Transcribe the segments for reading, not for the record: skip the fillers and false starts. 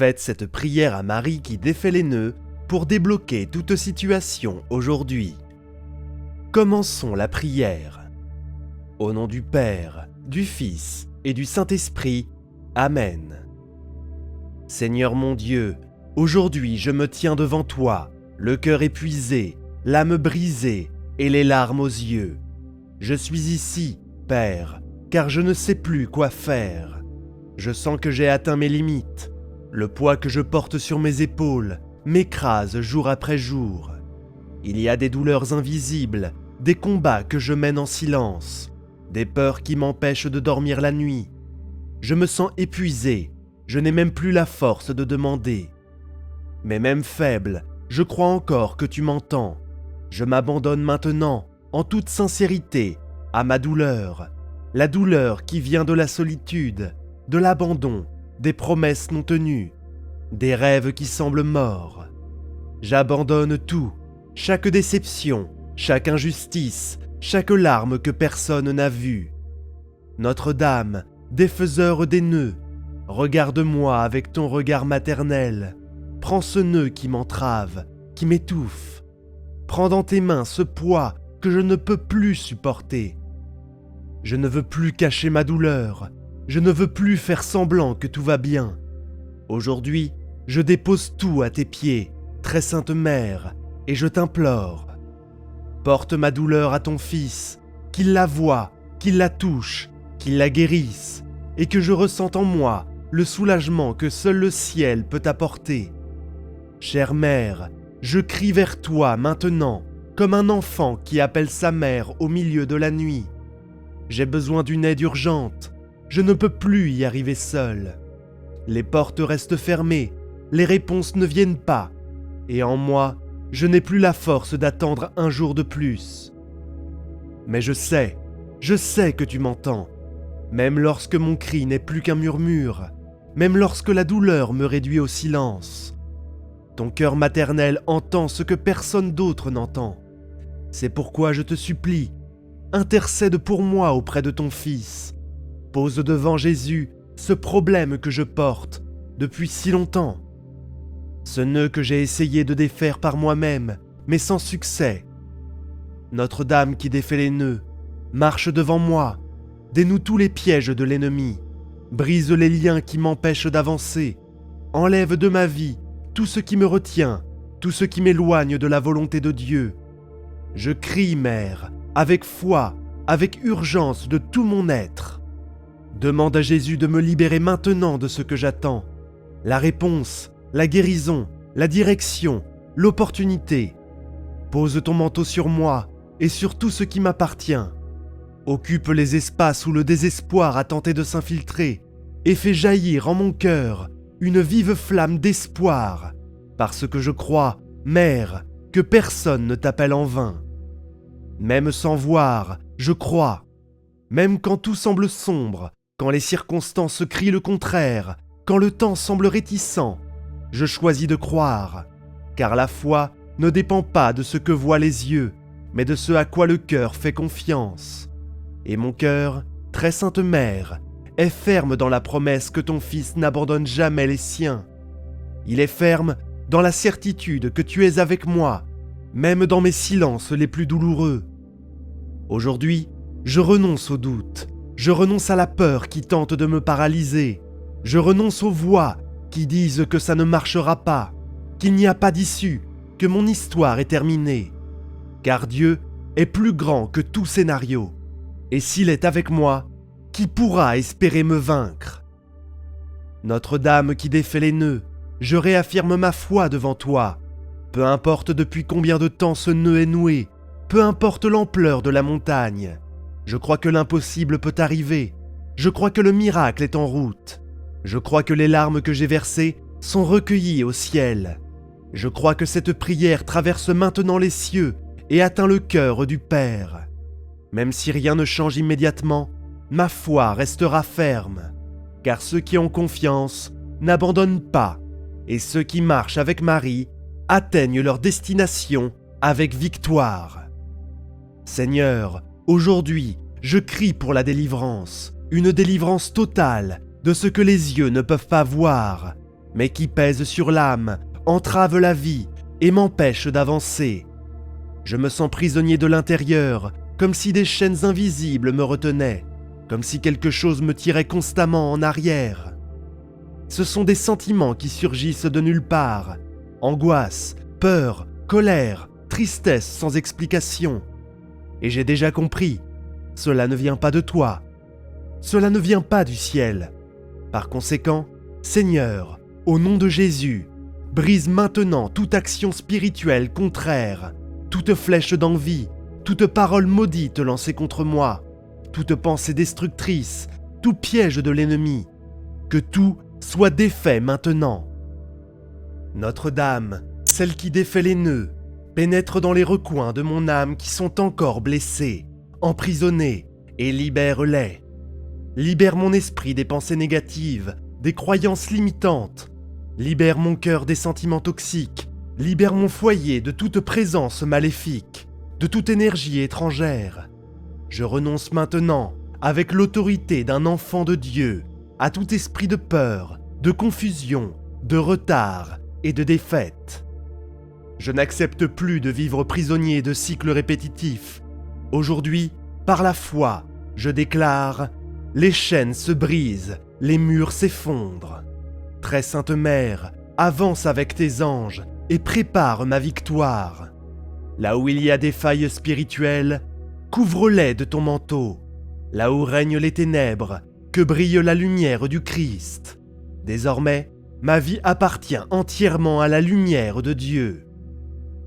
Faites cette prière à Marie qui défait les nœuds pour débloquer toute situation aujourd'hui. Commençons la prière. Au nom du Père, du Fils et du Saint-Esprit. Amen. Seigneur mon Dieu, aujourd'hui je me tiens devant toi, le cœur épuisé, l'âme brisée et les larmes aux yeux. Je suis ici, Père, car je ne sais plus quoi faire. Je sens que j'ai atteint mes limites. Le poids que je porte sur mes épaules m'écrase jour après jour. Il y a des douleurs invisibles, des combats que je mène en silence, des peurs qui m'empêchent de dormir la nuit. Je me sens épuisé, je n'ai même plus la force de demander. Mais même faible, je crois encore que tu m'entends. Je m'abandonne maintenant, en toute sincérité, à ma douleur. La douleur qui vient de la solitude, de l'abandon, des promesses non tenues, des rêves qui semblent morts. J'abandonne tout, chaque déception, chaque injustice, chaque larme que personne n'a vue. Notre-Dame, défaiseur des nœuds, regarde-moi avec ton regard maternel. Prends ce nœud qui m'entrave, qui m'étouffe. Prends dans tes mains ce poids que je ne peux plus supporter. Je ne veux plus cacher ma douleur. Je ne veux plus faire semblant que tout va bien. Aujourd'hui, je dépose tout à tes pieds, très sainte mère, et je t'implore. Porte ma douleur à ton Fils, qu'il la voie, qu'il la touche, qu'il la guérisse, et que je ressente en moi le soulagement que seul le ciel peut apporter. Chère mère, je crie vers toi maintenant, comme un enfant qui appelle sa mère au milieu de la nuit. J'ai besoin d'une aide urgente. Je ne peux plus y arriver seul. Les portes restent fermées, les réponses ne viennent pas, et en moi, je n'ai plus la force d'attendre un jour de plus. Mais je sais que tu m'entends, même lorsque mon cri n'est plus qu'un murmure, même lorsque la douleur me réduit au silence. Ton cœur maternel entend ce que personne d'autre n'entend. C'est pourquoi je te supplie, intercède pour moi auprès de ton Fils. Pose devant Jésus ce problème que je porte depuis si longtemps. Ce nœud que j'ai essayé de défaire par moi-même, mais sans succès. Notre-Dame qui défait les nœuds, marche devant moi, dénoue tous les pièges de l'ennemi, brise les liens qui m'empêchent d'avancer, enlève de ma vie tout ce qui me retient, tout ce qui m'éloigne de la volonté de Dieu. Je crie, Mère, avec foi, avec urgence de tout mon être. Demande à Jésus de me libérer maintenant de ce que j'attends. La réponse, la guérison, la direction, l'opportunité. Pose ton manteau sur moi et sur tout ce qui m'appartient. Occupe les espaces où le désespoir a tenté de s'infiltrer et fais jaillir en mon cœur une vive flamme d'espoir, parce que je crois, Mère, que personne ne t'appelle en vain. Même sans voir, je crois. Même quand tout semble sombre, quand les circonstances crient le contraire, quand le temps semble réticent, je choisis de croire, car la foi ne dépend pas de ce que voient les yeux, mais de ce à quoi le cœur fait confiance. Et mon cœur, très sainte mère, est ferme dans la promesse que ton Fils n'abandonne jamais les siens. Il est ferme dans la certitude que tu es avec moi, même dans mes silences les plus douloureux. Aujourd'hui, je renonce au doute, je renonce à la peur qui tente de me paralyser, je renonce aux voix qui disent que ça ne marchera pas, qu'il n'y a pas d'issue, que mon histoire est terminée. Car Dieu est plus grand que tout scénario, et s'il est avec moi, qui pourra espérer me vaincre? Notre-Dame qui défait les nœuds, je réaffirme ma foi devant toi. Peu importe depuis combien de temps ce nœud est noué, peu importe l'ampleur de la montagne, je crois que l'impossible peut arriver. Je crois que le miracle est en route. Je crois que les larmes que j'ai versées sont recueillies au ciel. Je crois que cette prière traverse maintenant les cieux et atteint le cœur du Père. Même si rien ne change immédiatement, ma foi restera ferme, car ceux qui ont confiance n'abandonnent pas, et ceux qui marchent avec Marie atteignent leur destination avec victoire. Seigneur, aujourd'hui, je crie pour la délivrance, une délivrance totale de ce que les yeux ne peuvent pas voir, mais qui pèse sur l'âme, entrave la vie et m'empêche d'avancer. Je me sens prisonnier de l'intérieur, comme si des chaînes invisibles me retenaient, comme si quelque chose me tirait constamment en arrière. Ce sont des sentiments qui surgissent de nulle part, angoisse, peur, colère, tristesse sans explication. Et j'ai déjà compris, cela ne vient pas de toi, cela ne vient pas du ciel. Par conséquent, Seigneur, au nom de Jésus, brise maintenant toute action spirituelle contraire, toute flèche d'envie, toute parole maudite lancée contre moi, toute pensée destructrice, tout piège de l'ennemi. Que tout soit défait maintenant. Notre-Dame, celle qui défait les nœuds, pénètre dans les recoins de mon âme qui sont encore blessés, emprisonnés, et libère-les. Libère mon esprit des pensées négatives, des croyances limitantes. Libère mon cœur des sentiments toxiques. Libère mon foyer de toute présence maléfique, de toute énergie étrangère. Je renonce maintenant, avec l'autorité d'un enfant de Dieu, à tout esprit de peur, de confusion, de retard et de défaite. Je n'accepte plus de vivre prisonnier de cycles répétitifs. Aujourd'hui, par la foi, je déclare « Les chaînes se brisent, les murs s'effondrent. Très Sainte Mère, avance avec tes anges et prépare ma victoire. Là où il y a des failles spirituelles, couvre-les de ton manteau. Là où règnent les ténèbres, que brille la lumière du Christ. Désormais, ma vie appartient entièrement à la lumière de Dieu.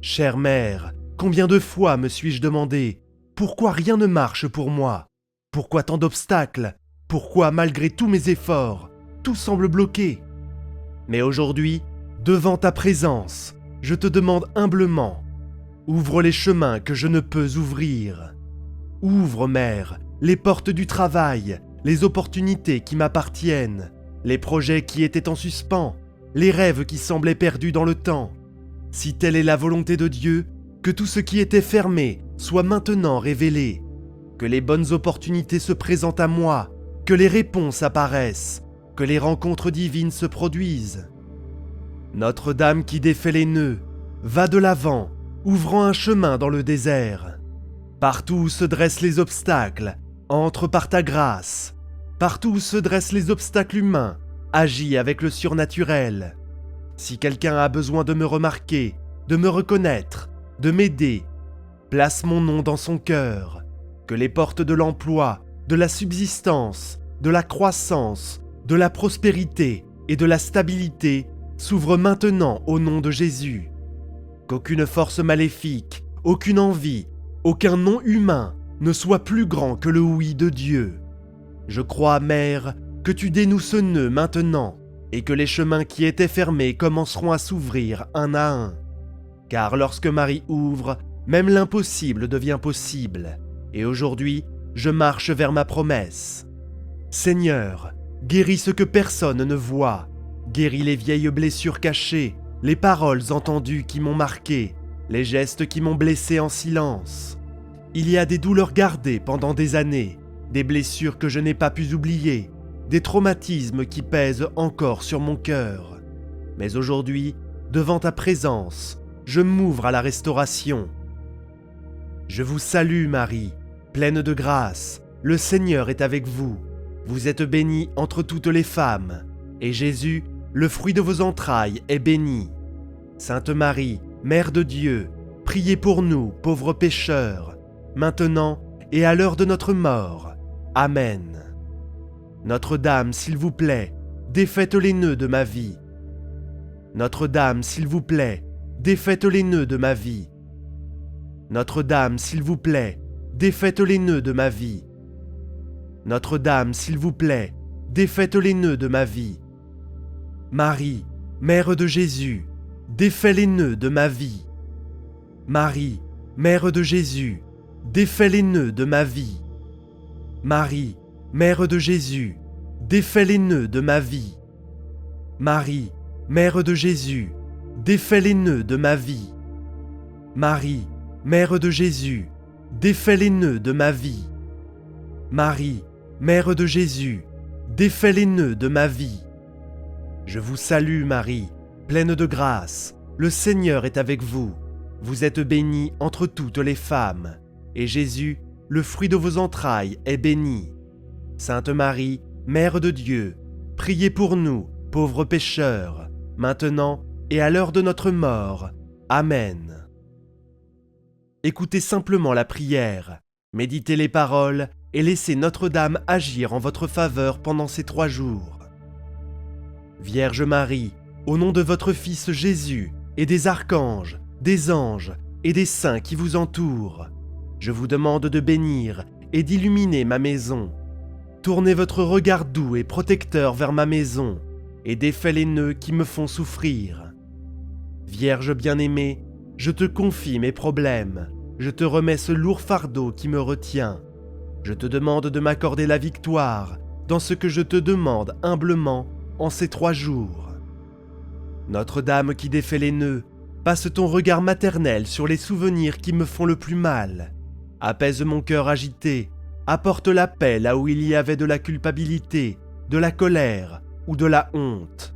Chère Mère, combien de fois me suis-je demandé pourquoi rien ne marche pour moi? Pourquoi tant d'obstacles? Pourquoi, malgré tous mes efforts, tout semble bloqué? Mais aujourd'hui, devant ta présence, je te demande humblement, ouvre les chemins que je ne peux ouvrir. Ouvre, Mère, les portes du travail, les opportunités qui m'appartiennent, les projets qui étaient en suspens, les rêves qui semblaient perdus dans le temps. Si telle est la volonté de Dieu, que tout ce qui était fermé soit maintenant révélé, que les bonnes opportunités se présentent à moi, que les réponses apparaissent, que les rencontres divines se produisent. Notre-Dame qui défait les nœuds, va de l'avant, ouvrant un chemin dans le désert. Partout où se dressent les obstacles, entre par ta grâce. Partout où se dressent les obstacles humains, agis avec le surnaturel. Si quelqu'un a besoin de me remarquer, de me reconnaître, de m'aider, place mon nom dans son cœur. Que les portes de l'emploi, de la subsistance, de la croissance, de la prospérité et de la stabilité s'ouvrent maintenant au nom de Jésus. Qu'aucune force maléfique, aucune envie, aucun nom humain ne soit plus grand que le oui de Dieu. Je crois, Mère, que tu dénoues ce nœud maintenant et que les chemins qui étaient fermés commenceront à s'ouvrir un à un. Car lorsque Marie ouvre, même l'impossible devient possible. Et aujourd'hui, je marche vers ma promesse. Seigneur, guéris ce que personne ne voit. Guéris les vieilles blessures cachées, les paroles entendues qui m'ont marqué, les gestes qui m'ont blessé en silence. Il y a des douleurs gardées pendant des années, des blessures que je n'ai pas pu oublier, des traumatismes qui pèsent encore sur mon cœur. Mais aujourd'hui, devant ta présence, je m'ouvre à la restauration. Je vous salue, Marie, pleine de grâce, le Seigneur est avec vous. Vous êtes bénie entre toutes les femmes, et Jésus, le fruit de vos entrailles, est béni. Sainte Marie, Mère de Dieu, priez pour nous, pauvres pécheurs, maintenant et à l'heure de notre mort. Amen. Notre-Dame, s'il vous plaît, défaites les nœuds de ma vie. Notre-Dame, s'il vous plaît, défaites les nœuds de ma vie. Notre-Dame, s'il vous plaît, défaites les nœuds de ma vie. Notre-Dame, s'il vous plaît, défaites les nœuds de ma vie. Marie, Mère de Jésus, défais les nœuds de ma vie. Marie, Mère de Jésus, défais les nœuds de ma vie. Marie, Mère de Jésus, défais les nœuds de ma vie. Marie, Mère de Jésus, défais les nœuds de ma vie. Marie, Mère de Jésus, défais les nœuds de ma vie. Marie, Mère de Jésus, défais les nœuds de ma vie. Je vous salue Marie, pleine de grâce, le Seigneur est avec vous. Vous êtes bénie entre toutes les femmes, et Jésus, le fruit de vos entrailles, est béni. Sainte Marie, Mère de Dieu, priez pour nous, pauvres pécheurs, maintenant et à l'heure de notre mort. Amen. Écoutez simplement la prière, méditez les paroles et laissez Notre-Dame agir en votre faveur pendant ces 3 jours. Vierge Marie, au nom de votre Fils Jésus et des archanges, des anges et des saints qui vous entourent, je vous demande de bénir et d'illuminer ma maison. Tournez votre regard doux et protecteur vers ma maison et défais les nœuds qui me font souffrir. Vierge bien-aimée, je te confie mes problèmes, je te remets ce lourd fardeau qui me retient. Je te demande de m'accorder la victoire dans ce que je te demande humblement en ces 3 jours. Notre-Dame qui défait les nœuds, passe ton regard maternel sur les souvenirs qui me font le plus mal. Apaise mon cœur agité, apporte la paix là où il y avait de la culpabilité, de la colère ou de la honte.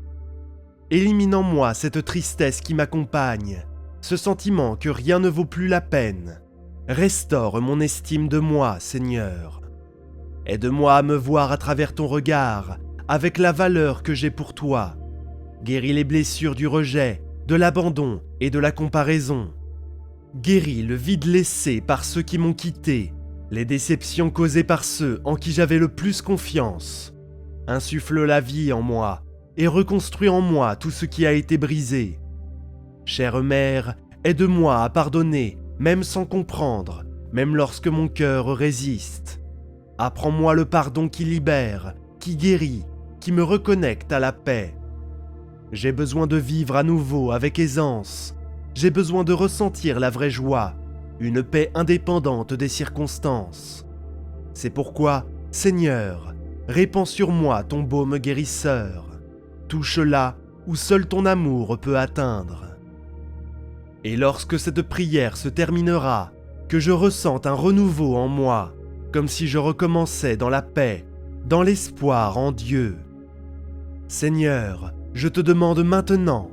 Élimine en moi cette tristesse qui m'accompagne, ce sentiment que rien ne vaut plus la peine. Restaure mon estime de moi, Seigneur. Aide-moi à me voir à travers ton regard, avec la valeur que j'ai pour toi. Guéris les blessures du rejet, de l'abandon et de la comparaison. Guéris le vide laissé par ceux qui m'ont quitté, les déceptions causées par ceux en qui j'avais le plus confiance. Insuffle la vie en moi et reconstruis en moi tout ce qui a été brisé. Chère Mère, aide-moi à pardonner, même sans comprendre, même lorsque mon cœur résiste. Apprends-moi le pardon qui libère, qui guérit, qui me reconnecte à la paix. J'ai besoin de vivre à nouveau avec aisance. J'ai besoin de ressentir la vraie joie, une paix indépendante des circonstances. C'est pourquoi, Seigneur, répands sur moi ton baume guérisseur. Touche là où seul ton amour peut atteindre. Et lorsque cette prière se terminera, que je ressente un renouveau en moi, comme si je recommençais dans la paix, dans l'espoir en Dieu. Seigneur, je te demande maintenant,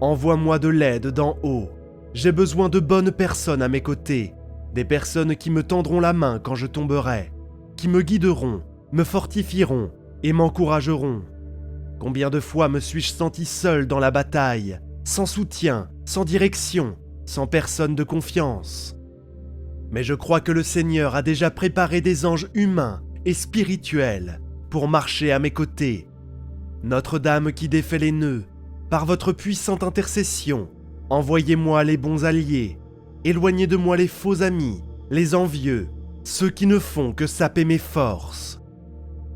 envoie-moi de l'aide d'en haut. J'ai besoin de bonnes personnes à mes côtés, des personnes qui me tendront la main quand je tomberai, qui me guideront, me fortifieront et m'encourageront. Combien de fois me suis-je senti seul dans la bataille, sans soutien, sans direction, sans personne de confiance. Mais je crois que le Seigneur a déjà préparé des anges humains et spirituels pour marcher à mes côtés. Notre-Dame qui défait les nœuds, par votre puissante intercession, envoyez-moi les bons alliés, éloignez de moi les faux amis, les envieux, ceux qui ne font que saper mes forces.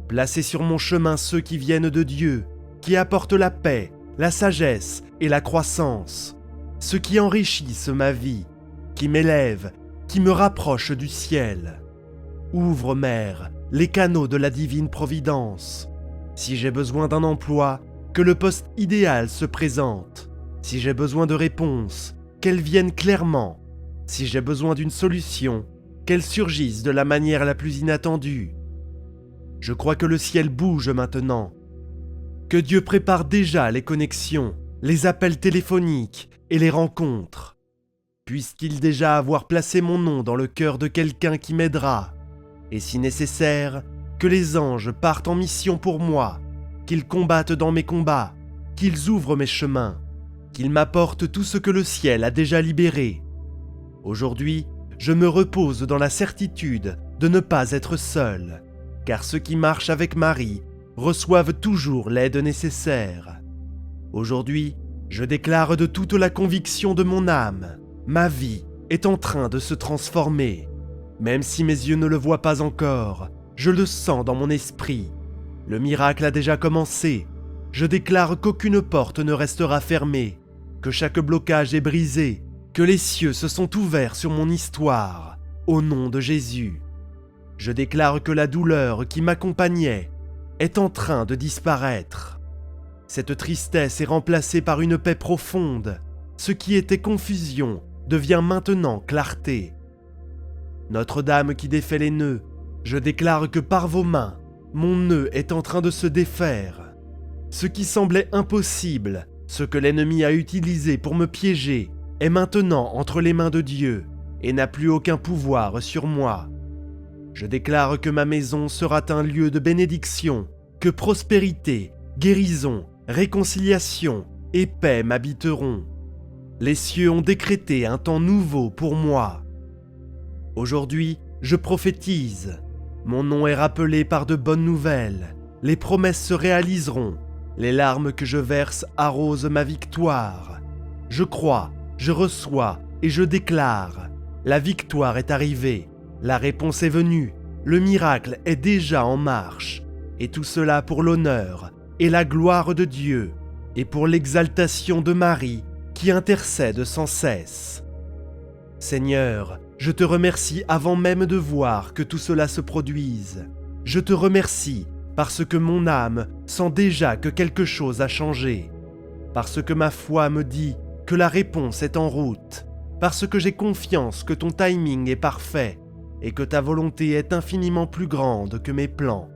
Placez sur mon chemin ceux qui viennent de Dieu, qui apportent la paix, la sagesse et la croissance, ceux qui enrichissent ma vie, qui m'élèvent, qui me rapprochent du ciel. Ouvre, Mère, les canaux de la divine providence. Si j'ai besoin d'un emploi, que le poste idéal se présente. Si j'ai besoin de réponses, qu'elles viennent clairement. Si j'ai besoin d'une solution, qu'elle surgisse de la manière la plus inattendue. Je crois que le ciel bouge maintenant, que Dieu prépare déjà les connexions, les appels téléphoniques et les rencontres. Puisse-t-il déjà avoir placé mon nom dans le cœur de quelqu'un qui m'aidera, et si nécessaire, que les anges partent en mission pour moi, qu'ils combattent dans mes combats, qu'ils ouvrent mes chemins, qu'ils m'apportent tout ce que le ciel a déjà libéré. Aujourd'hui, je me repose dans la certitude de ne pas être seul, car ceux qui marchent avec Marie reçoivent toujours l'aide nécessaire. Aujourd'hui, je déclare de toute la conviction de mon âme, ma vie est en train de se transformer. Même si mes yeux ne le voient pas encore, je le sens dans mon esprit. Le miracle a déjà commencé. Je déclare qu'aucune porte ne restera fermée, que chaque blocage est brisé, que les cieux se sont ouverts sur mon histoire, au nom de Jésus. Je déclare que la douleur qui m'accompagnait est en train de disparaître. Cette tristesse est remplacée par une paix profonde. Ce qui était confusion devient maintenant clarté. Notre-Dame qui défait les nœuds, je déclare que par vos mains, mon nœud est en train de se défaire. Ce qui semblait impossible, ce que l'ennemi a utilisé pour me piéger, est maintenant entre les mains de Dieu et n'a plus aucun pouvoir sur moi. Je déclare que ma maison sera un lieu de bénédiction, que prospérité, guérison, réconciliation et paix m'habiteront. Les cieux ont décrété un temps nouveau pour moi. Aujourd'hui, je prophétise. Mon nom est rappelé par de bonnes nouvelles. Les promesses se réaliseront. Les larmes que je verse arrosent ma victoire. Je crois, je reçois et je déclare. La victoire est arrivée. La réponse est venue. Le miracle est déjà en marche. Et tout cela pour l'honneur et la gloire de Dieu et pour l'exaltation de Marie qui intercède sans cesse. Seigneur, je te remercie avant même de voir que tout cela se produise. Je te remercie parce que mon âme sent déjà que quelque chose a changé, parce que ma foi me dit que la réponse est en route, parce que j'ai confiance que ton timing est parfait et que ta volonté est infiniment plus grande que mes plans.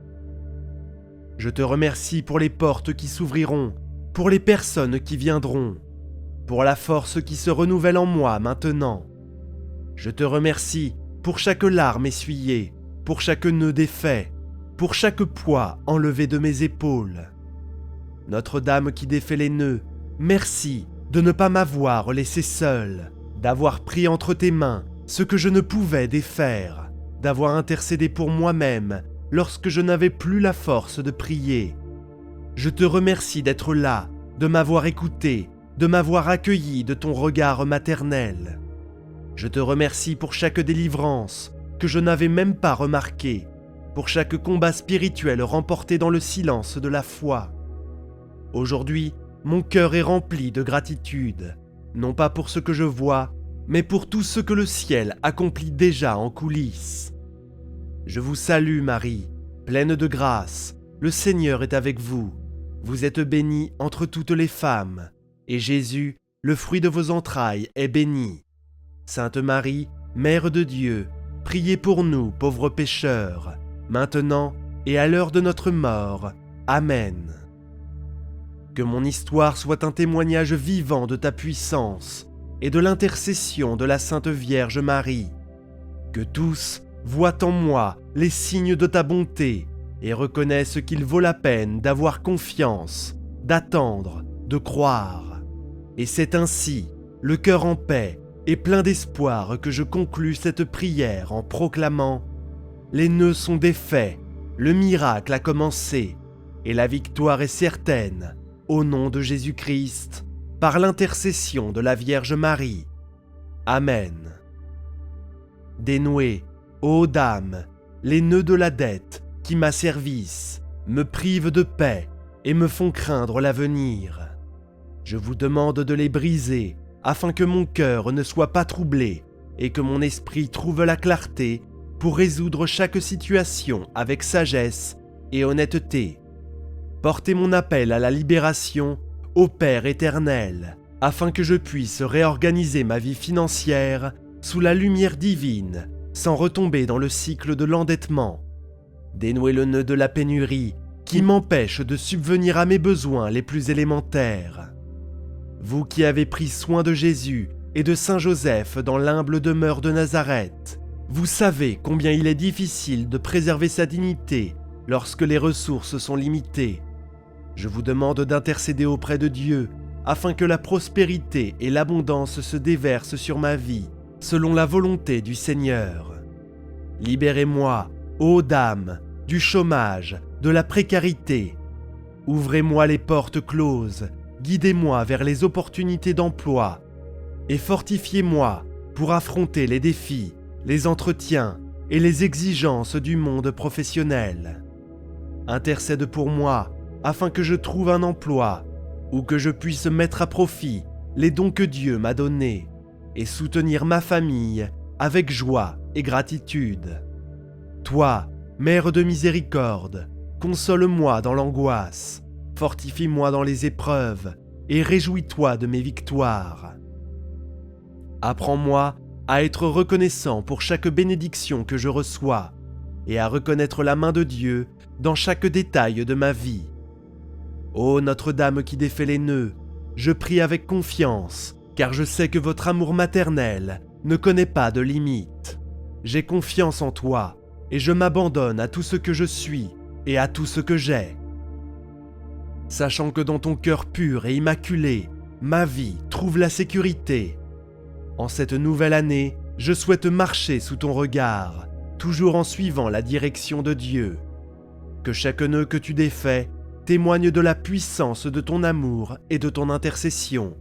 Je te remercie pour les portes qui s'ouvriront, pour les personnes qui viendront, pour la force qui se renouvelle en moi maintenant. Je te remercie pour chaque larme essuyée, pour chaque nœud défait, pour chaque poids enlevé de mes épaules. Notre-Dame qui défait les nœuds, merci de ne pas m'avoir laissé seul, d'avoir pris entre tes mains ce que je ne pouvais défaire, d'avoir intercédé pour moi-même lorsque je n'avais plus la force de prier. Je te remercie d'être là, de m'avoir écouté, de m'avoir accueilli de ton regard maternel. Je te remercie pour chaque délivrance que je n'avais même pas remarquée, pour chaque combat spirituel remporté dans le silence de la foi. Aujourd'hui, mon cœur est rempli de gratitude, non pas pour ce que je vois, mais pour tout ce que le ciel accomplit déjà en coulisses. Je vous salue Marie, pleine de grâce, le Seigneur est avec vous. Vous êtes bénie entre toutes les femmes, et Jésus, le fruit de vos entrailles, est béni. Sainte Marie, Mère de Dieu, priez pour nous pauvres pécheurs, maintenant et à l'heure de notre mort. Amen. Que mon histoire soit un témoignage vivant de ta puissance et de l'intercession de la Sainte Vierge Marie. Que tous voient en moi les signes de ta bonté et reconnaissent qu'il vaut la peine d'avoir confiance, d'attendre, de croire. Et c'est ainsi, le cœur en paix et plein d'espoir, que je conclus cette prière en proclamant: les nœuds sont défaits, le miracle a commencé, et la victoire est certaine, au nom de Jésus-Christ, par l'intercession de la Vierge Marie. Amen. Dénouez, ô Dame, les nœuds de la dette qui m'asservissent, me privent de paix et me font craindre l'avenir. Je vous demande de les briser, afin que mon cœur ne soit pas troublé et que mon esprit trouve la clarté pour résoudre chaque situation avec sagesse et honnêteté. Portez mon appel à la libération au Père éternel, afin que je puisse réorganiser ma vie financière sous la lumière divine, sans retomber dans le cycle de l'endettement. Dénouez le nœud de la pénurie qui m'empêche de subvenir à mes besoins les plus élémentaires. Vous qui avez pris soin de Jésus et de Saint Joseph dans l'humble demeure de Nazareth, vous savez combien il est difficile de préserver sa dignité lorsque les ressources sont limitées. Je vous demande d'intercéder auprès de Dieu afin que la prospérité et l'abondance se déversent sur ma vie, selon la volonté du Seigneur. Libérez-moi, ô Dame, du chômage, de la précarité. Ouvrez-moi les portes closes, guidez-moi vers les opportunités d'emploi et fortifiez-moi pour affronter les défis, les entretiens et les exigences du monde professionnel. Intercède pour moi afin que je trouve un emploi ou que je puisse mettre à profit les dons que Dieu m'a donnés et soutenir ma famille avec joie et gratitude. Toi, Mère de miséricorde, console-moi dans l'angoisse, fortifie-moi dans les épreuves et réjouis-toi de mes victoires. Apprends-moi à être reconnaissant pour chaque bénédiction que je reçois et à reconnaître la main de Dieu dans chaque détail de ma vie. Ô Notre-Dame qui défait les nœuds, je prie avec confiance, car je sais que votre amour maternel ne connaît pas de limite. J'ai confiance en toi, et je m'abandonne à tout ce que je suis et à tout ce que j'ai. Sachant que dans ton cœur pur et immaculé, ma vie trouve la sécurité. En cette nouvelle année, je souhaite marcher sous ton regard, toujours en suivant la direction de Dieu. Que chaque nœud que tu défais témoigne de la puissance de ton amour et de ton intercession.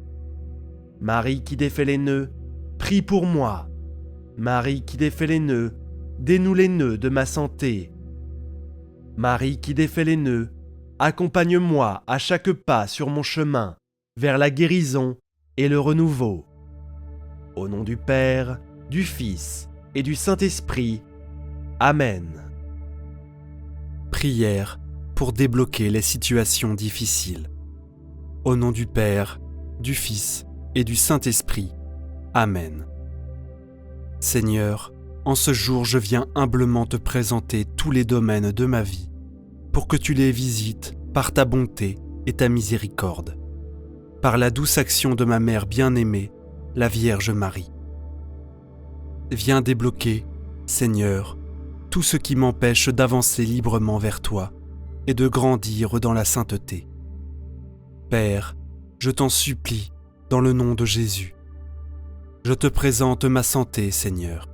Marie qui défait les nœuds, prie pour moi. Marie qui défait les nœuds, dénoue les nœuds de ma santé. Marie qui défait les nœuds, accompagne-moi à chaque pas sur mon chemin vers la guérison et le renouveau. Au nom du Père, du Fils et du Saint-Esprit. Amen. Prière pour débloquer les situations difficiles. Au nom du Père, du Fils et du Saint-Esprit. Amen. Seigneur, en ce jour je viens humblement te présenter tous les domaines de ma vie, pour que tu les visites par ta bonté et ta miséricorde. Par la douce action de ma mère bien-aimée, la Vierge Marie. Viens débloquer, Seigneur, tout ce qui m'empêche d'avancer librement vers toi et de grandir dans la sainteté. Père, je t'en supplie, dans le nom de Jésus. Je te présente ma santé, Seigneur.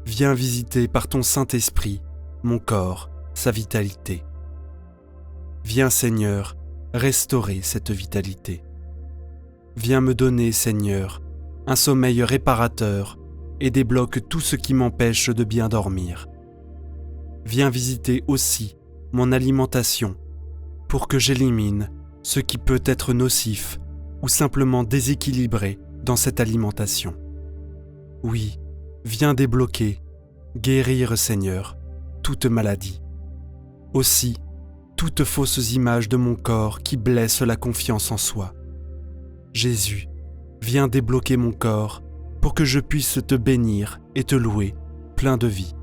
Viens visiter par ton Saint-Esprit mon corps, sa vitalité. Viens, Seigneur, restaurer cette vitalité. Viens me donner, Seigneur, un sommeil réparateur et débloque tout ce qui m'empêche de bien dormir. Viens visiter aussi mon alimentation pour que j'élimine ce qui peut être nocif ou simplement déséquilibré dans cette alimentation. Oui, viens débloquer, guérir, Seigneur, toute maladie. Aussi, toutes fausses images de mon corps qui blessent la confiance en soi. Jésus, viens débloquer mon corps pour que je puisse te bénir et te louer, plein de vie.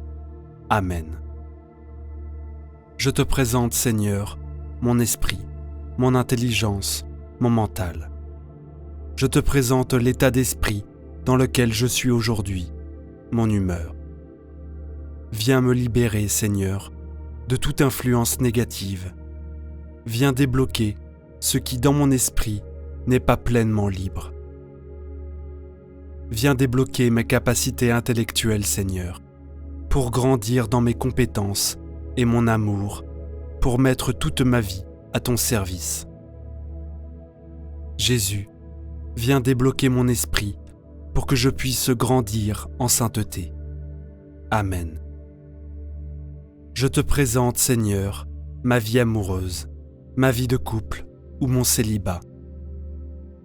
Amen. Je te présente, Seigneur, mon esprit, mon intelligence, mon mental. Je te présente l'état d'esprit dans lequel je suis aujourd'hui, mon humeur. Viens me libérer, Seigneur, de toute influence négative. Viens débloquer ce qui, dans mon esprit, n'est pas pleinement libre. Viens débloquer mes capacités intellectuelles, Seigneur, pour grandir dans mes compétences et mon amour, pour mettre toute ma vie à ton service. Jésus, viens débloquer mon esprit pour que je puisse grandir en sainteté. Amen. Je te présente, Seigneur, ma vie amoureuse, ma vie de couple ou mon célibat.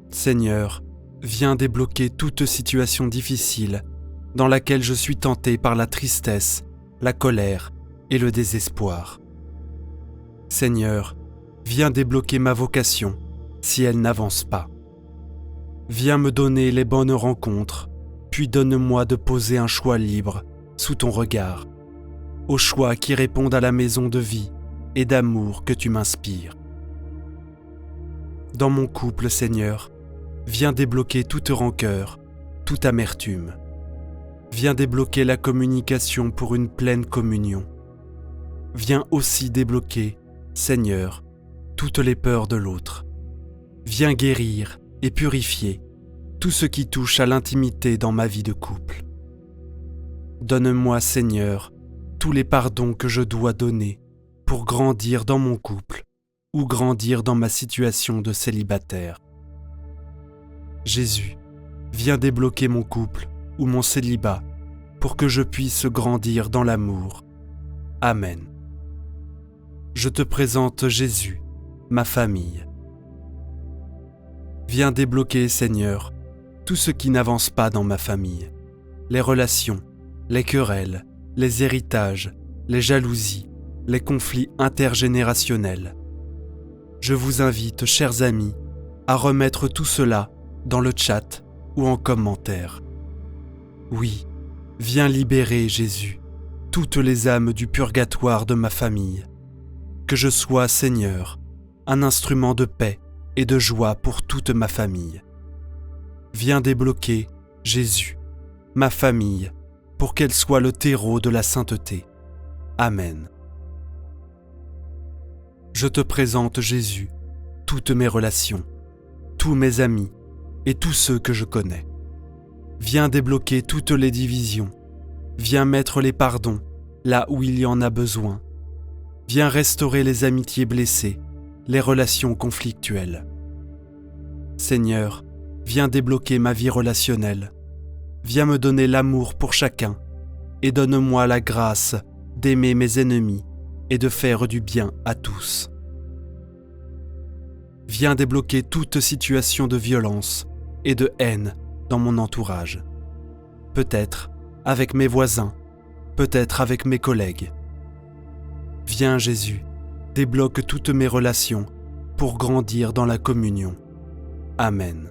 Seigneur, viens débloquer toute situation difficile dans laquelle je suis tenté par la tristesse, la colère et le désespoir. Seigneur, viens débloquer ma vocation si elle n'avance pas. Viens me donner les bonnes rencontres, puis donne-moi de poser un choix libre sous ton regard, au choix qui répondent à la maison de vie et d'amour que tu m'inspires. Dans mon couple, Seigneur, viens débloquer toute rancœur, toute amertume. Viens débloquer la communication pour une pleine communion. Viens aussi débloquer, Seigneur, toutes les peurs de l'autre. Viens guérir et purifier tout ce qui touche à l'intimité dans ma vie de couple. Donne-moi, Seigneur, tous les pardons que je dois donner pour grandir dans mon couple ou grandir dans ma situation de célibataire. Jésus, viens débloquer mon couple ou mon célibat pour que je puisse grandir dans l'amour. Amen. Je te présente Jésus, ma famille. Viens débloquer, Seigneur, tout ce qui n'avance pas dans ma famille, les relations, les querelles, les héritages, les jalousies, les conflits intergénérationnels. Je vous invite, chers amis, à remettre tout cela dans le chat ou en commentaire. Oui, viens libérer, Jésus, toutes les âmes du purgatoire de ma famille. Que je sois, Seigneur, un instrument de paix et de joie pour toute ma famille. Viens débloquer, Jésus, ma famille, pour qu'elle soit le terreau de la sainteté. Amen. Je te présente, Jésus, toutes mes relations, tous mes amis et tous ceux que je connais. Viens débloquer toutes les divisions. Viens mettre les pardons là où il y en a besoin. Viens restaurer les amitiés blessées, les relations conflictuelles. Seigneur, viens débloquer ma vie relationnelle. Viens me donner l'amour pour chacun et donne-moi la grâce d'aimer mes ennemis et de faire du bien à tous. Viens débloquer toute situation de violence et de haine dans mon entourage. Peut-être avec mes voisins, peut-être avec mes collègues. Viens Jésus, débloque toutes mes relations pour grandir dans la communion. Amen.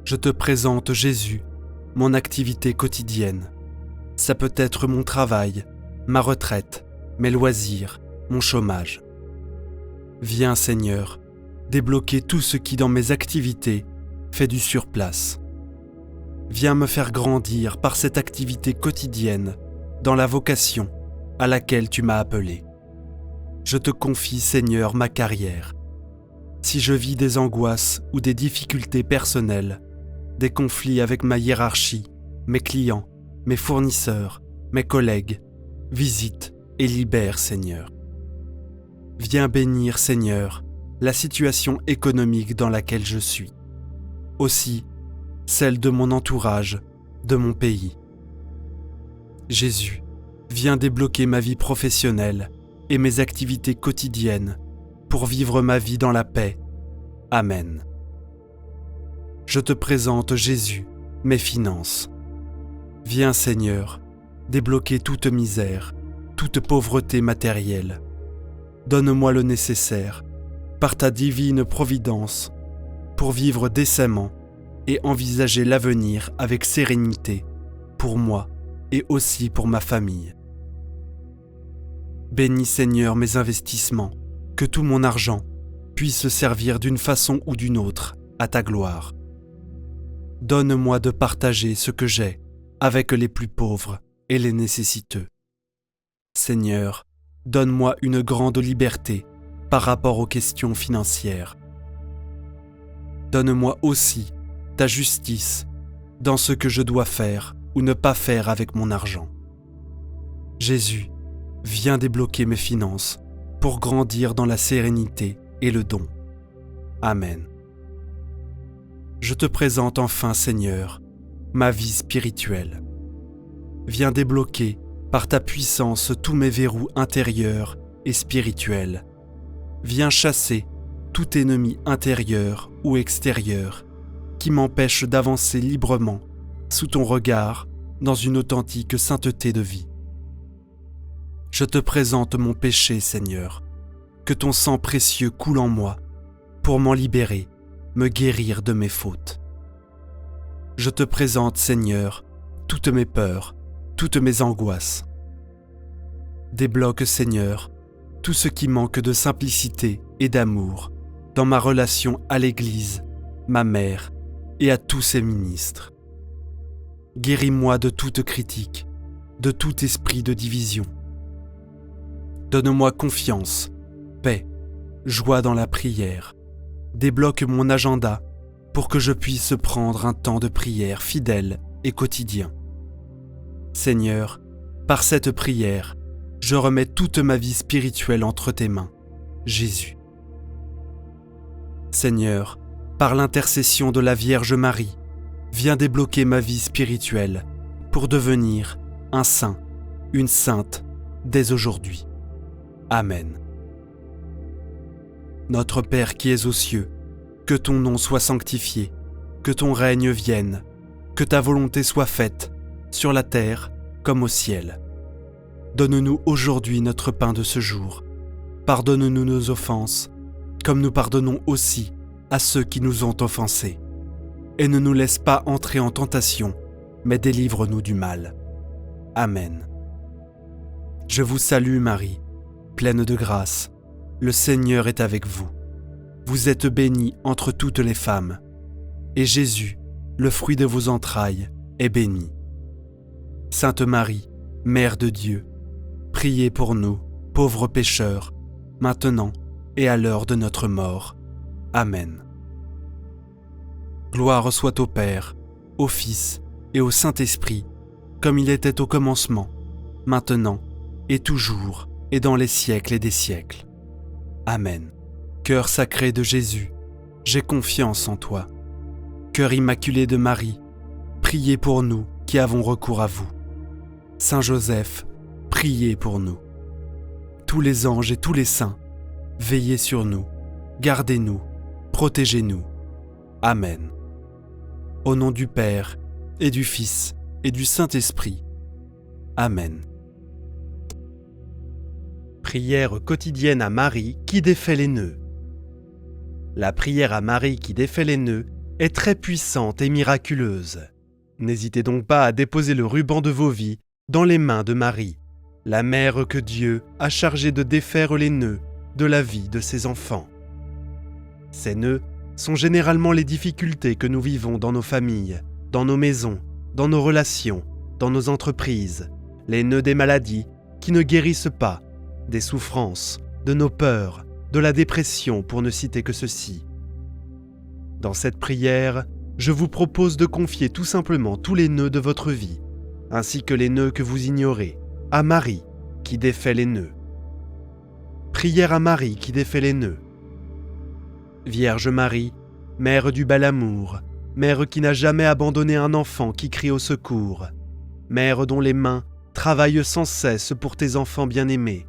Je te présente Jésus, mon activité quotidienne. Ça peut être mon travail, ma retraite, mes loisirs, mon chômage. Viens Seigneur, débloquer tout ce qui dans mes activités fait du surplace. Viens me faire grandir par cette activité quotidienne dans la vocation à laquelle tu m'as appelé. Je te confie Seigneur ma carrière. Si je vis des angoisses ou des difficultés personnelles, des conflits avec ma hiérarchie, mes clients, mes fournisseurs, mes collègues, visite et libère Seigneur. Viens bénir Seigneur la situation économique dans laquelle je suis. Aussi, celle de mon entourage, de mon pays. Jésus, viens débloquer ma vie professionnelle et mes activités quotidiennes pour vivre ma vie dans la paix. Amen. Je te présente Jésus, mes finances. Viens Seigneur, débloquer toute misère, toute pauvreté matérielle. Donne-moi le nécessaire, par ta divine providence, pour vivre décemment et envisager l'avenir avec sérénité, pour moi et aussi pour ma famille. Bénis Seigneur mes investissements, que tout mon argent puisse servir d'une façon ou d'une autre à ta gloire. Donne-moi de partager ce que j'ai avec les plus pauvres et les nécessiteux. Seigneur, donne-moi une grande liberté par rapport aux questions financières. Donne-moi aussi ta justice dans ce que je dois faire ou ne pas faire avec mon argent. Jésus, viens débloquer mes finances pour grandir dans la sérénité et le don. Amen. Je te présente enfin, Seigneur, ma vie spirituelle. Viens débloquer par ta puissance tous mes verrous intérieurs et spirituels. Viens chasser tout ennemi intérieur ou extérieur qui m'empêche d'avancer librement sous ton regard dans une authentique sainteté de vie. Je te présente mon péché, Seigneur, que ton sang précieux coule en moi pour m'en libérer, me guérir de mes fautes. Je te présente, Seigneur, toutes mes peurs, toutes mes angoisses. Débloque, Seigneur, tout ce qui manque de simplicité et d'amour dans ma relation à l'Église, ma mère et à tous ses ministres. Guéris-moi de toute critique, de tout esprit de division. Donne-moi confiance, paix, joie dans la prière. Débloque mon agenda pour que je puisse prendre un temps de prière fidèle et quotidien. Seigneur, par cette prière, je remets toute ma vie spirituelle entre tes mains, Jésus. Seigneur, par l'intercession de la Vierge Marie, viens débloquer ma vie spirituelle pour devenir un saint, une sainte dès aujourd'hui. Amen. Notre Père qui es aux cieux, que ton nom soit sanctifié, que ton règne vienne, que ta volonté soit faite, sur la terre comme au ciel. Donne-nous aujourd'hui notre pain de ce jour. Pardonne-nous nos offenses, comme nous pardonnons aussi à ceux qui nous ont offensés. Et ne nous laisse pas entrer en tentation, mais délivre-nous du mal. Amen. Je vous salue Marie, pleine de grâce, le Seigneur est avec vous. Vous êtes bénie entre toutes les femmes, et Jésus, le fruit de vos entrailles, est béni. Sainte Marie, Mère de Dieu, priez pour nous, pauvres pécheurs, maintenant et à l'heure de notre mort. Amen. Gloire soit au Père, au Fils et au Saint-Esprit, comme il était au commencement, maintenant et toujours et dans les siècles et des siècles. Amen. Cœur sacré de Jésus, j'ai confiance en toi. Cœur immaculé de Marie, priez pour nous qui avons recours à vous. Saint Joseph, priez pour nous. Tous les anges et tous les saints, veillez sur nous, gardez-nous, protégez-nous. Amen. Au nom du Père, et du Fils, et du Saint-Esprit. Amen. Prière quotidienne à Marie qui défait les nœuds. La prière à Marie qui défait les nœuds est très puissante et miraculeuse. N'hésitez donc pas à déposer le ruban de vos vies dans les mains de Marie, la mère que Dieu a chargée de défaire les nœuds de la vie de ses enfants. Ces nœuds sont généralement les difficultés que nous vivons dans nos familles, dans nos maisons, dans nos relations, dans nos entreprises, les nœuds des maladies qui ne guérissent pas, des souffrances, de nos peurs, de la dépression pour ne citer que ceci. Dans cette prière, je vous propose de confier tout simplement tous les nœuds de votre vie, ainsi que les nœuds que vous ignorez, à Marie qui défait les nœuds. Prière à Marie qui défait les nœuds. Vierge Marie, Mère du bel amour, Mère qui n'a jamais abandonné un enfant qui crie au secours, Mère dont les mains travaillent sans cesse pour tes enfants bien-aimés,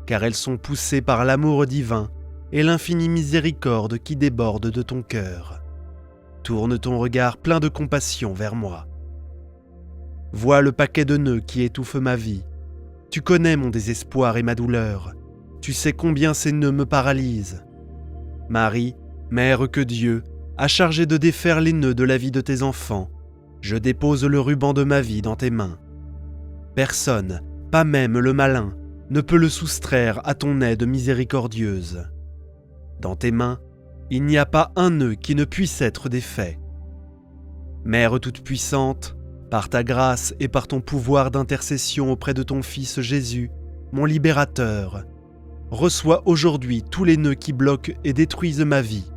car elles sont poussées par l'amour divin et l'infinie miséricorde qui déborde de ton cœur. Tourne ton regard plein de compassion vers moi. Vois le paquet de nœuds qui étouffe ma vie. Tu connais mon désespoir et ma douleur. Tu sais combien ces nœuds me paralysent. Marie, Mère que Dieu a chargé de défaire les nœuds de la vie de tes enfants, je dépose le ruban de ma vie dans tes mains. Personne, pas même le malin, ne peut le soustraire à ton aide miséricordieuse. Dans tes mains, il n'y a pas un nœud qui ne puisse être défait. Mère toute-puissante, par ta grâce et par ton pouvoir d'intercession auprès de ton Fils Jésus, mon libérateur, reçois aujourd'hui tous les nœuds qui bloquent et détruisent ma vie,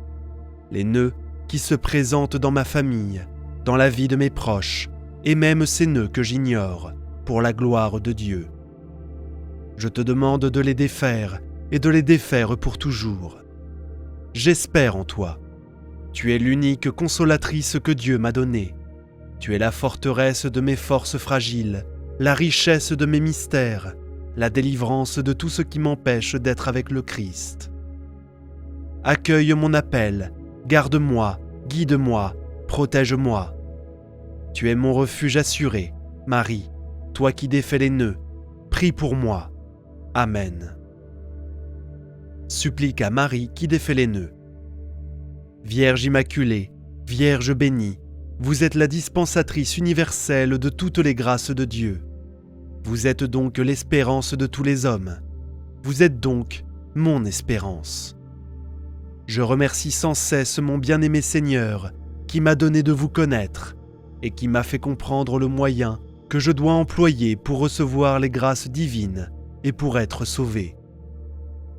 les nœuds qui se présentent dans ma famille, dans la vie de mes proches, et même ces nœuds que j'ignore, pour la gloire de Dieu. Je te demande de les défaire et de les défaire pour toujours. J'espère en toi. Tu es l'unique consolatrice que Dieu m'a donnée. Tu es la forteresse de mes forces fragiles, la richesse de mes mystères, la délivrance de tout ce qui m'empêche d'être avec le Christ. Accueille mon appel, garde-moi, guide-moi, protège-moi. Tu es mon refuge assuré, Marie, toi qui défais les nœuds, prie pour moi. Amen. Supplique à Marie qui défait les nœuds. Vierge Immaculée, Vierge bénie, vous êtes la dispensatrice universelle de toutes les grâces de Dieu. Vous êtes donc l'espérance de tous les hommes. Vous êtes donc mon espérance. Je remercie sans cesse mon bien-aimé Seigneur qui m'a donné de vous connaître et qui m'a fait comprendre le moyen que je dois employer pour recevoir les grâces divines et pour être sauvé.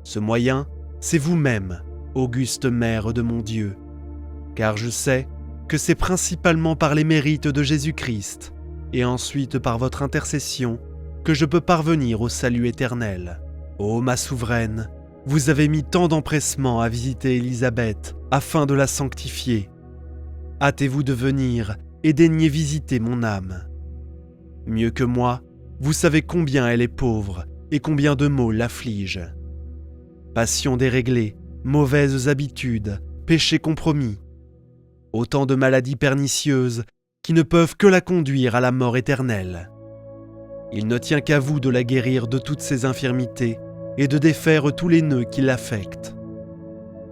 Ce moyen, c'est vous-même, auguste Mère de mon Dieu, car je sais que c'est principalement par les mérites de Jésus-Christ et ensuite par votre intercession que je peux parvenir au salut éternel. Ô ma souveraine, vous avez mis tant d'empressement à visiter Élisabeth afin de la sanctifier. Hâtez-vous de venir et daignez visiter mon âme. Mieux que moi, vous savez combien elle est pauvre et combien de maux l'affligent. Passion déréglée, mauvaises habitudes, péchés compromis. Autant de maladies pernicieuses qui ne peuvent que la conduire à la mort éternelle. Il ne tient qu'à vous de la guérir de toutes ses infirmités et de défaire tous les nœuds qui l'affectent.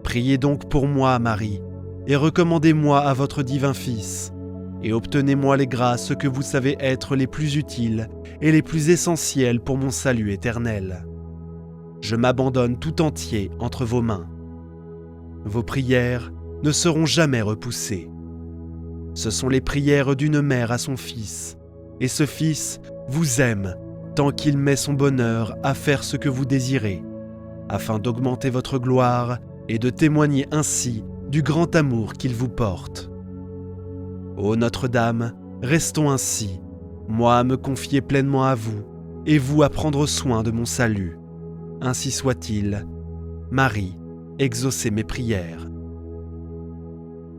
Priez donc pour moi, Marie, et recommandez-moi à votre divin Fils, et obtenez-moi les grâces que vous savez être les plus utiles et les plus essentielles pour mon salut éternel. je m'abandonne tout entier entre vos mains. Vos prières ne seront jamais repoussées. Ce sont les prières d'une mère à son fils, et ce fils vous aime tant qu'il met son bonheur à faire ce que vous désirez, afin d'augmenter votre gloire et de témoigner ainsi du grand amour qu'il vous porte. Ô Notre-Dame, restons ainsi, moi à me confier pleinement à vous, et vous à prendre soin de mon salut. Ainsi soit-il. Marie, exaucez mes prières.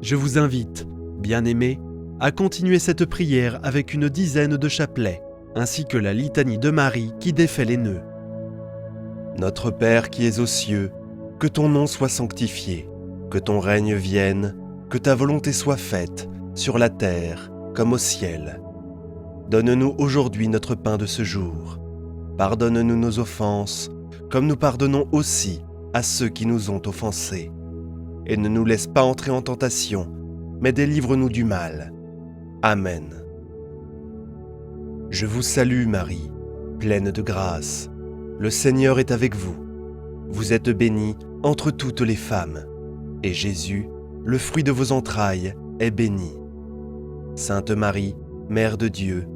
Je vous invite, bien-aimés, à continuer cette prière avec une dizaine de chapelets, ainsi que la litanie de Marie qui défait les nœuds. Notre Père qui es aux cieux, que ton nom soit sanctifié, que ton règne vienne, que ta volonté soit faite, sur la terre comme au ciel. Donne-nous aujourd'hui notre pain de ce jour. Pardonne-nous nos offenses, comme nous pardonnons aussi à ceux qui nous ont offensés. Et ne nous laisse pas entrer en tentation, mais délivre-nous du mal. Amen. Je vous salue Marie, pleine de grâce. Le Seigneur est avec vous. Vous êtes bénie entre toutes les femmes, et Jésus, le fruit de vos entrailles, est béni. Sainte Marie, Mère de Dieu,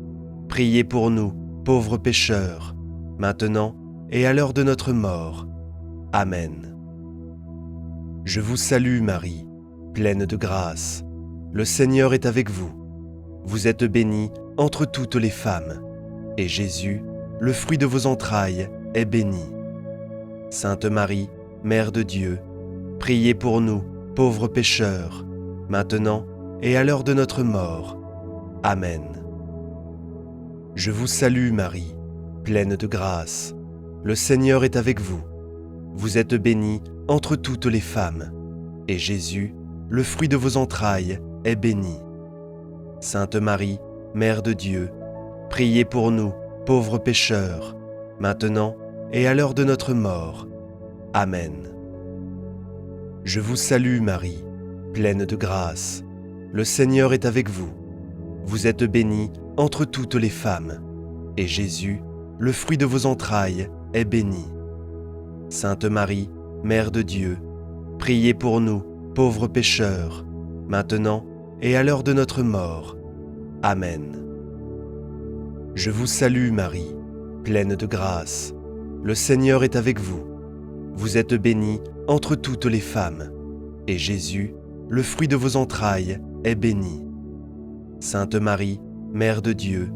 priez pour nous, pauvres pécheurs, maintenant et à l'heure de notre mort. Amen. Je vous salue Marie, pleine de grâce. Le Seigneur est avec vous. Vous êtes bénie entre toutes les femmes, et Jésus, le fruit de vos entrailles, est béni. Sainte Marie, Mère de Dieu, priez pour nous, pauvres pécheurs, maintenant et à l'heure de notre mort. Amen. Je vous salue Marie, pleine de grâce. Le Seigneur est avec vous. Vous êtes bénie entre toutes les femmes, et Jésus, le fruit de vos entrailles, est béni. Sainte Marie, Mère de Dieu, priez pour nous, pauvres pécheurs, maintenant et à l'heure de notre mort. Amen. Je vous salue Marie, pleine de grâce. Le Seigneur est avec vous. Vous êtes bénie entre toutes les femmes, et Jésus, le fruit de vos entrailles, est béni. Sainte Marie, Mère de Dieu, priez pour nous, pauvres pécheurs, maintenant et à l'heure de notre mort. Amen. Je vous salue Marie, pleine de grâce. Le Seigneur est avec vous. Vous êtes bénie entre toutes les femmes, et Jésus, le fruit de vos entrailles, est béni. Sainte Marie, Mère de Dieu,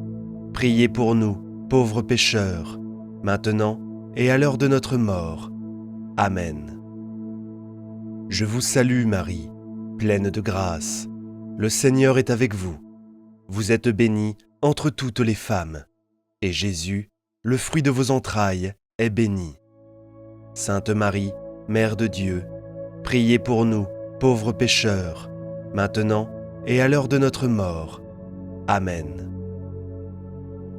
priez pour nous, pauvres pécheurs, maintenant et à l'heure de notre mort. Amen. Je vous salue Marie, pleine de grâce. Le Seigneur est avec vous. Vous êtes bénie entre toutes les femmes, et Jésus, le fruit de vos entrailles, est béni. Sainte Marie, Mère de Dieu, priez pour nous, pauvres pécheurs, maintenant et à l'heure de notre mort. Amen.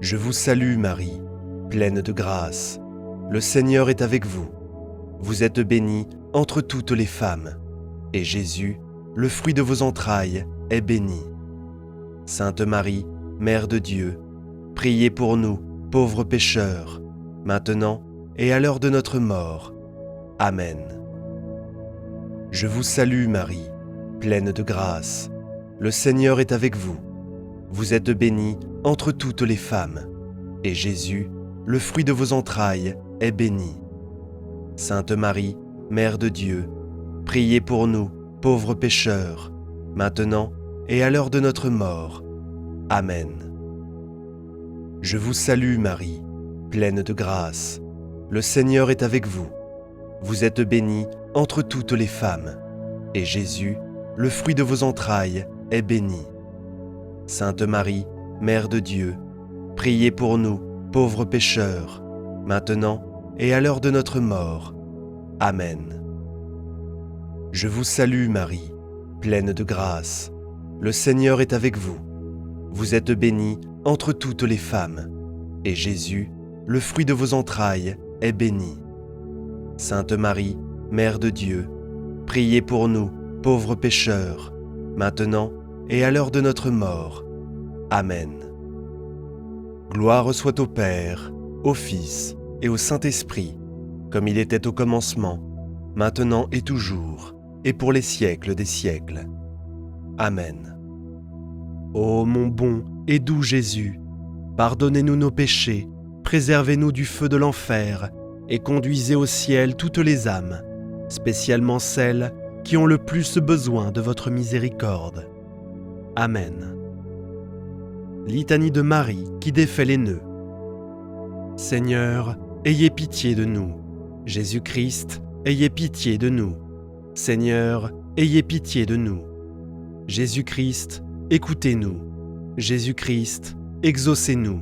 Je vous salue Marie, pleine de grâce. Le Seigneur est avec vous. Vous êtes bénie entre toutes les femmes, et Jésus, le fruit de vos entrailles, est béni. Sainte Marie, Mère de Dieu, priez pour nous, pauvres pécheurs, maintenant et à l'heure de notre mort. Amen. Je vous salue Marie, pleine de grâce. Le Seigneur est avec vous. Vous êtes bénie entre toutes les femmes, et Jésus, le fruit de vos entrailles, est béni. Sainte Marie, Mère de Dieu, priez pour nous, pauvres pécheurs, maintenant et à l'heure de notre mort. Amen. Je vous salue Marie, pleine de grâce. Le Seigneur est avec vous. Vous êtes bénie entre toutes les femmes, et Jésus, le fruit de vos entrailles, est béni. Sainte Marie, Mère de Dieu, priez pour nous, pauvres pécheurs, maintenant et à l'heure de notre mort. Amen. Je vous salue Marie, pleine de grâce. Le Seigneur est avec vous. Vous êtes bénie entre toutes les femmes, et Jésus, le fruit de vos entrailles, est béni. Sainte Marie, Mère de Dieu, priez pour nous, pauvres pécheurs, maintenant et à l'heure de notre mort. Amen. Gloire soit au Père, au Fils et au Saint-Esprit, comme il était au commencement, maintenant et toujours, et pour les siècles des siècles. Amen. Ô mon bon et doux Jésus, pardonnez-nous nos péchés, préservez-nous du feu de l'enfer, et conduisez au ciel toutes les âmes, spécialement celles qui ont le plus besoin de votre miséricorde. Amen. Litanie de Marie qui défait les nœuds. Seigneur, ayez pitié de nous. Jésus-Christ, ayez pitié de nous. Seigneur, ayez pitié de nous. Jésus-Christ, écoutez-nous. Jésus-Christ, exaucez-nous.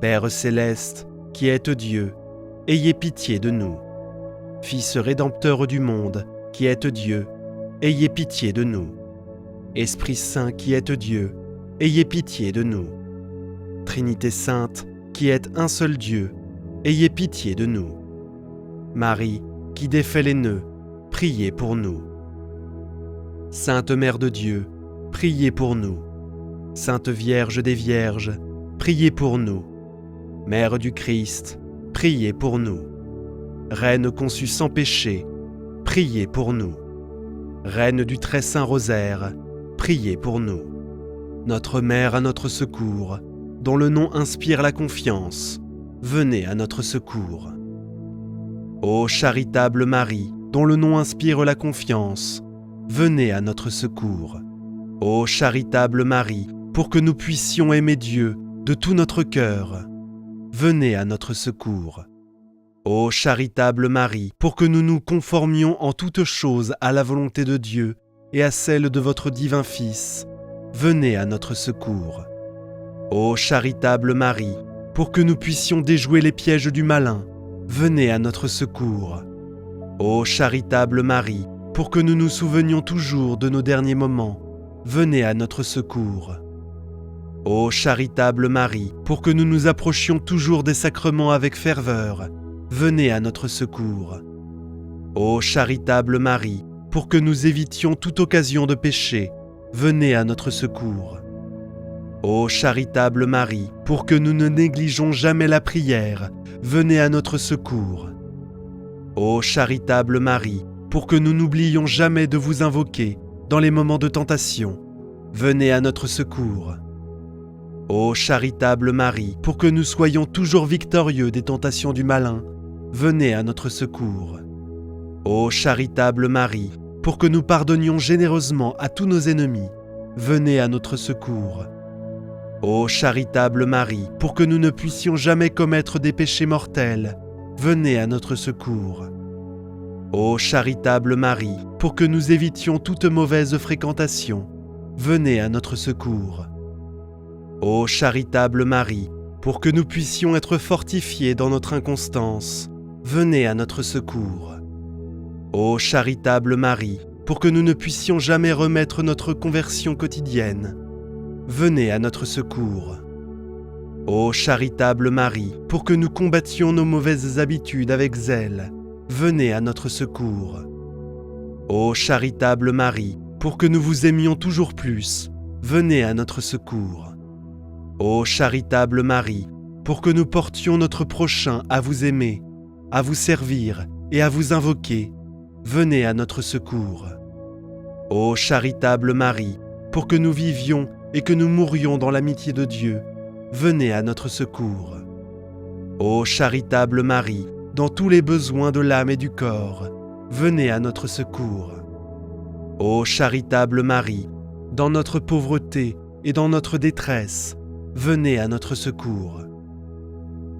Père céleste, qui êtes Dieu, ayez pitié de nous. Fils rédempteur du monde, qui êtes Dieu, ayez pitié de nous. Esprit Saint qui êtes Dieu, ayez pitié de nous. Trinité Sainte, qui êtes un seul Dieu, ayez pitié de nous. Marie, qui défait les nœuds, priez pour nous. Sainte Mère de Dieu, priez pour nous. Sainte Vierge des Vierges, priez pour nous. Mère du Christ, priez pour nous. Reine conçue sans péché, priez pour nous. Reine du très saint rosaire, priez pour nous. Notre Mère à notre secours, dont le nom inspire la confiance, venez à notre secours. Ô charitable Marie, dont le nom inspire la confiance, venez à notre secours. Ô charitable Marie, pour que nous puissions aimer Dieu de tout notre cœur, venez à notre secours. Ô charitable Marie, pour que nous nous conformions en toutes choses à la volonté de Dieu et à celle de votre divin Fils, venez à notre secours. Ô charitable Marie, pour que nous puissions déjouer les pièges du malin, venez à notre secours. Ô charitable Marie, pour que nous nous souvenions toujours de nos derniers moments, venez à notre secours. Ô charitable Marie, pour que nous nous approchions toujours des sacrements avec ferveur, venez à notre secours. Ô charitable Marie, pour que nous évitions toute occasion de péché, venez à notre secours. Ô charitable Marie, pour que nous ne négligeons jamais la prière, venez à notre secours. Ô charitable Marie, pour que nous n'oublions jamais de vous invoquer dans les moments de tentation, venez à notre secours. Ô charitable Marie, pour que nous soyons toujours victorieux des tentations du malin, venez à notre secours. Ô charitable Marie, pour que nous pardonnions généreusement à tous nos ennemis, venez à notre secours. Ô charitable Marie, pour que nous ne puissions jamais commettre des péchés mortels, venez à notre secours. Ô charitable Marie, pour que nous évitions toute mauvaise fréquentation, venez à notre secours. Ô charitable Marie, pour que nous puissions être fortifiés dans notre inconstance, venez à notre secours. Ô charitable Marie, pour que nous ne puissions jamais remettre notre conversion quotidienne, venez à notre secours. Ô charitable Marie, pour que nous combattions nos mauvaises habitudes avec zèle, venez à notre secours. Ô charitable Marie, pour que nous vous aimions toujours plus, venez à notre secours. Ô charitable Marie, pour que nous portions notre prochain à vous aimer, à vous servir et à vous invoquer, venez à notre secours. Ô charitable Marie, pour que nous vivions et que nous mourions dans l'amitié de Dieu, venez à notre secours. Ô charitable Marie, dans tous les besoins de l'âme et du corps, venez à notre secours. Ô charitable Marie, dans notre pauvreté et dans notre détresse, venez à notre secours.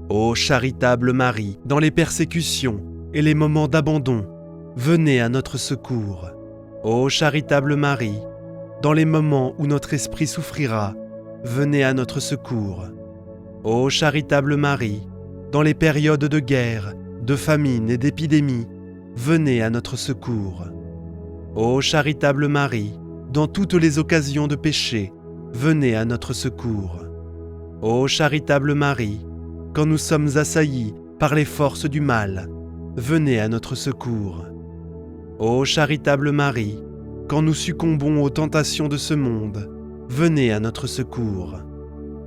Ô charitable Marie, dans les persécutions et les moments d'abandon, venez à notre secours. Ô charitable Marie, dans les moments où notre esprit souffrira, venez à notre secours. Ô charitable Marie, dans les périodes de guerre, de famine et d'épidémie, venez à notre secours. Ô charitable Marie, dans toutes les occasions de péché, venez à notre secours. Ô charitable Marie, quand nous sommes assaillis par les forces du mal, venez à notre secours. Ô charitable Marie, quand nous succombons aux tentations de ce monde, venez à notre secours.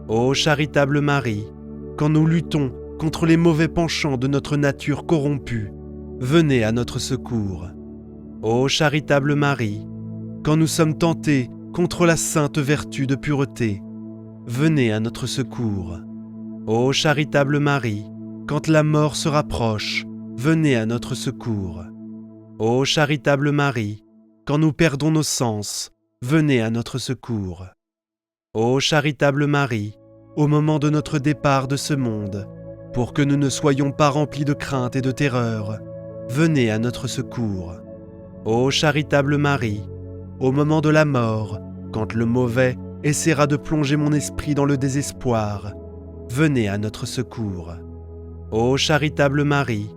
Ô charitable Marie, quand nous luttons contre les mauvais penchants de notre nature corrompue, venez à notre secours. Ô charitable Marie, quand nous sommes tentés contre la sainte vertu de pureté, venez à notre secours. Ô charitable Marie, quand la mort se rapproche, venez à notre secours. Ô charitable Marie, quand nous perdons nos sens, venez à notre secours. Ô charitable Marie, au moment de notre départ de ce monde, pour que nous ne soyons pas remplis de crainte et de terreur, venez à notre secours. Ô charitable Marie, au moment de la mort, quand le mauvais essaiera de plonger mon esprit dans le désespoir, venez à notre secours. Ô charitable Marie,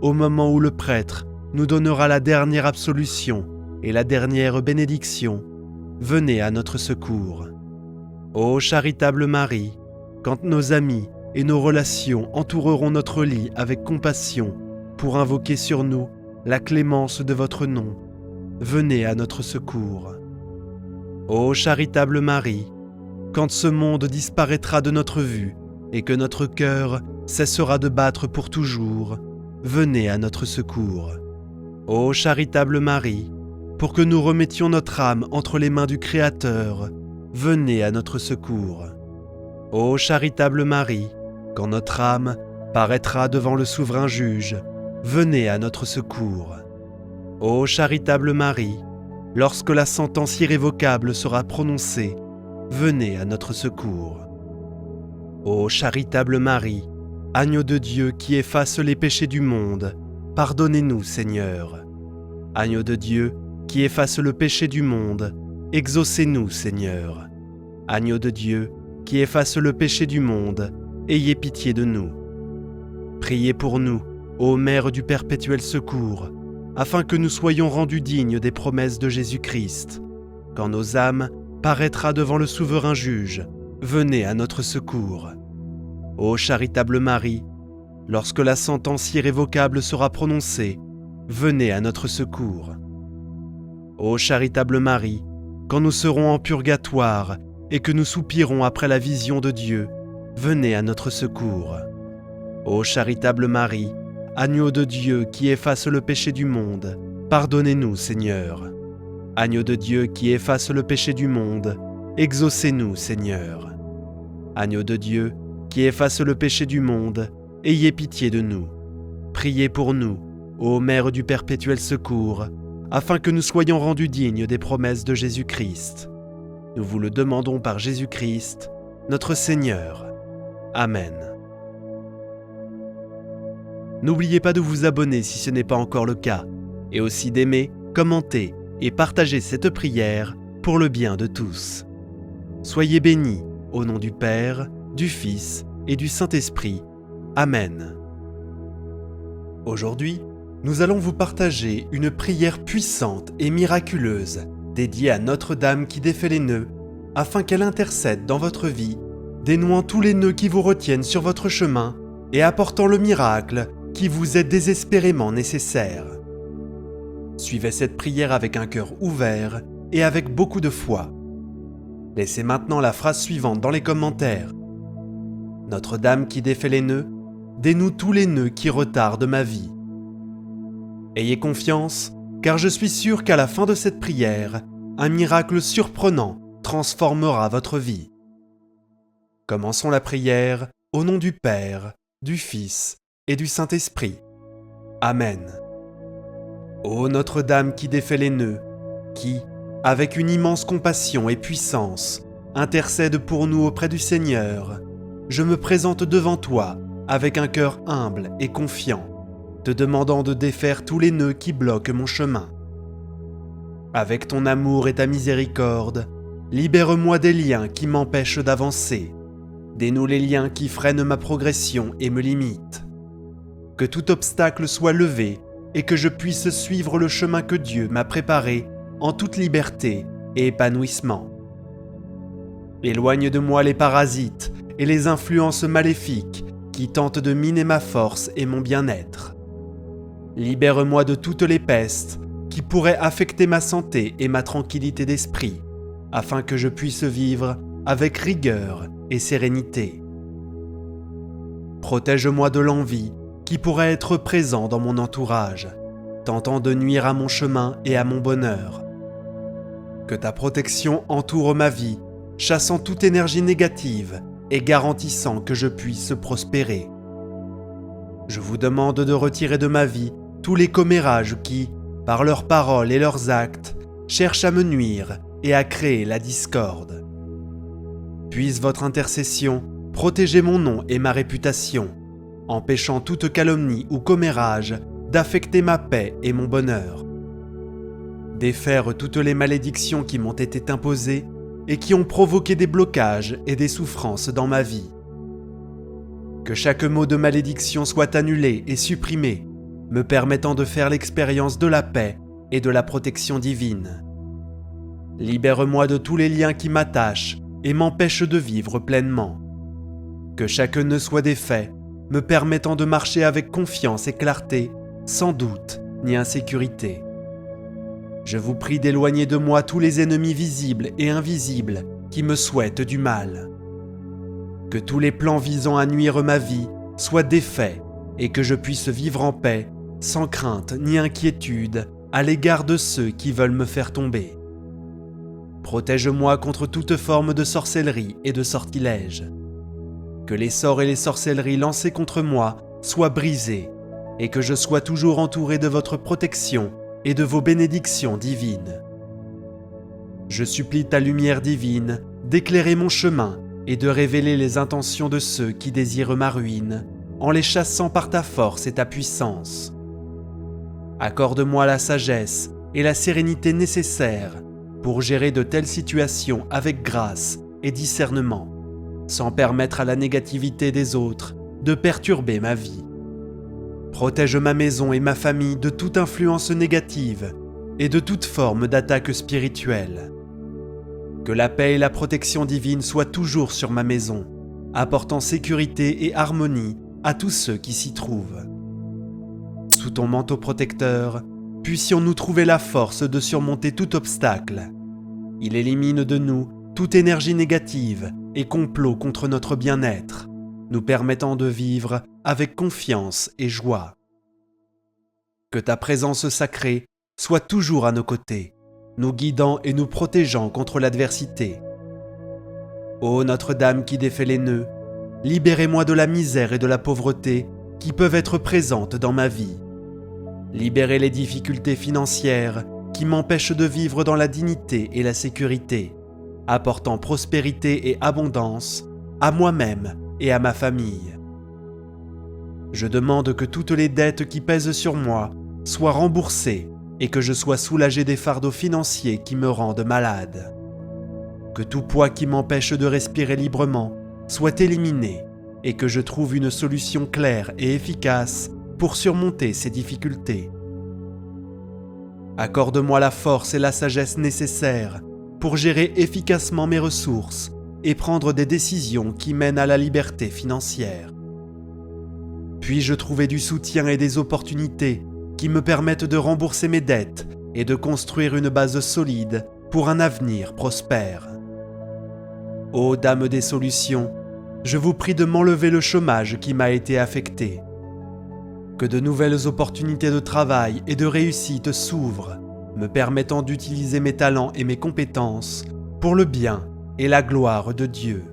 au moment où le prêtre nous donnera la dernière absolution et la dernière bénédiction, venez à notre secours. Ô charitable Marie, quand nos amis et nos relations entoureront notre lit avec compassion pour invoquer sur nous la clémence de votre nom, venez à notre secours. Ô charitable Marie, quand ce monde disparaîtra de notre vue et que notre cœur cessera de battre pour toujours, venez à notre secours. Ô charitable Marie, pour que nous remettions notre âme entre les mains du Créateur, venez à notre secours. Ô charitable Marie, quand notre âme paraîtra devant le souverain juge, venez à notre secours. Ô charitable Marie, lorsque la sentence irrévocable sera prononcée, venez à notre secours. Ô charitable Marie, agneau de Dieu qui efface les péchés du monde, pardonnez-nous, Seigneur. Agneau de Dieu qui efface le péché du monde, exaucez-nous, Seigneur. Agneau de Dieu qui efface le péché du monde, ayez pitié de nous. Priez pour nous, ô Mère du perpétuel secours, afin que nous soyons rendus dignes des promesses de Jésus-Christ. Quand nos âmes paraîtra devant le souverain juge, venez à notre secours. Ô charitable Marie, lorsque la sentence irrévocable sera prononcée, venez à notre secours. Ô charitable Marie, quand nous serons en purgatoire et que nous soupirons après la vision de Dieu, venez à notre secours. Ô charitable Marie, agneau de Dieu qui efface le péché du monde, pardonnez-nous, Seigneur. Agneau de Dieu qui efface le péché du monde, exaucez-nous, Seigneur. Agneau de Dieu qui efface le péché du monde, ayez pitié de nous. Priez pour nous, ô Mère du perpétuel secours, afin que nous soyons rendus dignes des promesses de Jésus-Christ. Nous vous le demandons par Jésus-Christ, notre Seigneur. Amen. N'oubliez pas de vous abonner si ce n'est pas encore le cas, et aussi d'aimer, commenter et partager cette prière pour le bien de tous. Soyez bénis au nom du Père, du Fils et du Saint-Esprit. Amen. Aujourd'hui, nous allons vous partager une prière puissante et miraculeuse dédiée à Notre-Dame qui défait les nœuds, afin qu'elle intercède dans votre vie, dénouant tous les nœuds qui vous retiennent sur votre chemin et apportant le miracle qui vous est désespérément nécessaire. Suivez cette prière avec un cœur ouvert et avec beaucoup de foi. Laissez maintenant la phrase suivante dans les commentaires. Notre-Dame qui défait les nœuds, dénoue tous les nœuds qui retardent ma vie. Ayez confiance, car je suis sûr qu'à la fin de cette prière, un miracle surprenant transformera votre vie. Commençons la prière au nom du Père, du Fils et du Saint-Esprit. Amen. Ô Notre-Dame qui défait les nœuds, qui, avec une immense compassion et puissance, intercède pour nous auprès du Seigneur, je me présente devant toi avec un cœur humble et confiant, te demandant de défaire tous les nœuds qui bloquent mon chemin. Avec ton amour et ta miséricorde, libère-moi des liens qui m'empêchent d'avancer, dénoue les liens qui freinent ma progression et me limitent. Que tout obstacle soit levé et que je puisse suivre le chemin que Dieu m'a préparé en toute liberté et épanouissement. Éloigne de moi les parasites et les influences maléfiques qui tentent de miner ma force et mon bien-être. Libère-moi de toutes les pestes qui pourraient affecter ma santé et ma tranquillité d'esprit, afin que je puisse vivre avec rigueur et sérénité. Protège-moi de l'envie qui pourrait être présent dans mon entourage, tentant de nuire à mon chemin et à mon bonheur. Que ta protection entoure ma vie, chassant toute énergie négative et garantissant que je puisse prospérer. Je vous demande de retirer de ma vie tous les commérages qui, par leurs paroles et leurs actes, cherchent à me nuire et à créer la discorde. Puisse votre intercession protéger mon nom et ma réputation, empêchant toute calomnie ou commérage d'affecter ma paix et mon bonheur. Défaire toutes les malédictions qui m'ont été imposées et qui ont provoqué des blocages et des souffrances dans ma vie. Que chaque mot de malédiction soit annulé et supprimé, me permettant de faire l'expérience de la paix et de la protection divine. Libère-moi de tous les liens qui m'attachent et m'empêchent de vivre pleinement. Que chaque nœud soit défait, me permettant de marcher avec confiance et clarté, sans doute ni insécurité. Je vous prie d'éloigner de moi tous les ennemis visibles et invisibles qui me souhaitent du mal. Que tous les plans visant à nuire ma vie soient défaits et que je puisse vivre en paix, sans crainte ni inquiétude à l'égard de ceux qui veulent me faire tomber. Protège-moi contre toute forme de sorcellerie et de sortilège. Que les sorts et les sorcelleries lancés contre moi soient brisés et que je sois toujours entouré de votre protection et de vos bénédictions divines. Je supplie ta lumière divine d'éclairer mon chemin et de révéler les intentions de ceux qui désirent ma ruine, en les chassant par ta force et ta puissance. Accorde-moi la sagesse et la sérénité nécessaires pour gérer de telles situations avec grâce et discernement, sans permettre à la négativité des autres de perturber ma vie. Protège ma maison et ma famille de toute influence négative et de toute forme d'attaque spirituelle. Que la paix et la protection divine soient toujours sur ma maison, apportant sécurité et harmonie à tous ceux qui s'y trouvent. Sous ton manteau protecteur, puissions-nous trouver la force de surmonter tout obstacle. Il élimine de nous toute énergie négative et complot contre notre bien-être, nous permettant de vivre avec confiance et joie. Que ta présence sacrée soit toujours à nos côtés, nous guidant et nous protégeant contre l'adversité. Ô Notre-Dame qui défait les nœuds, libérez-moi de la misère et de la pauvreté qui peuvent être présentes dans ma vie. Libérez les difficultés financières qui m'empêchent de vivre dans la dignité et la sécurité, apportant prospérité et abondance à moi-même et à ma famille. Je demande que toutes les dettes qui pèsent sur moi soient remboursées et que je sois soulagé des fardeaux financiers qui me rendent malade. Que tout poids qui m'empêche de respirer librement soit éliminé et que je trouve une solution claire et efficace pour surmonter ces difficultés. Accorde-moi la force et la sagesse nécessaires pour gérer efficacement mes ressources et prendre des décisions qui mènent à la liberté financière. Puis-je trouver du soutien et des opportunités qui me permettent de rembourser mes dettes et de construire une base solide pour un avenir prospère. Ô Dame des solutions, je vous prie de m'enlever le chômage qui m'a été affecté. Que de nouvelles opportunités de travail et de réussite s'ouvrent, me permettant d'utiliser mes talents et mes compétences pour le bien et la gloire de Dieu.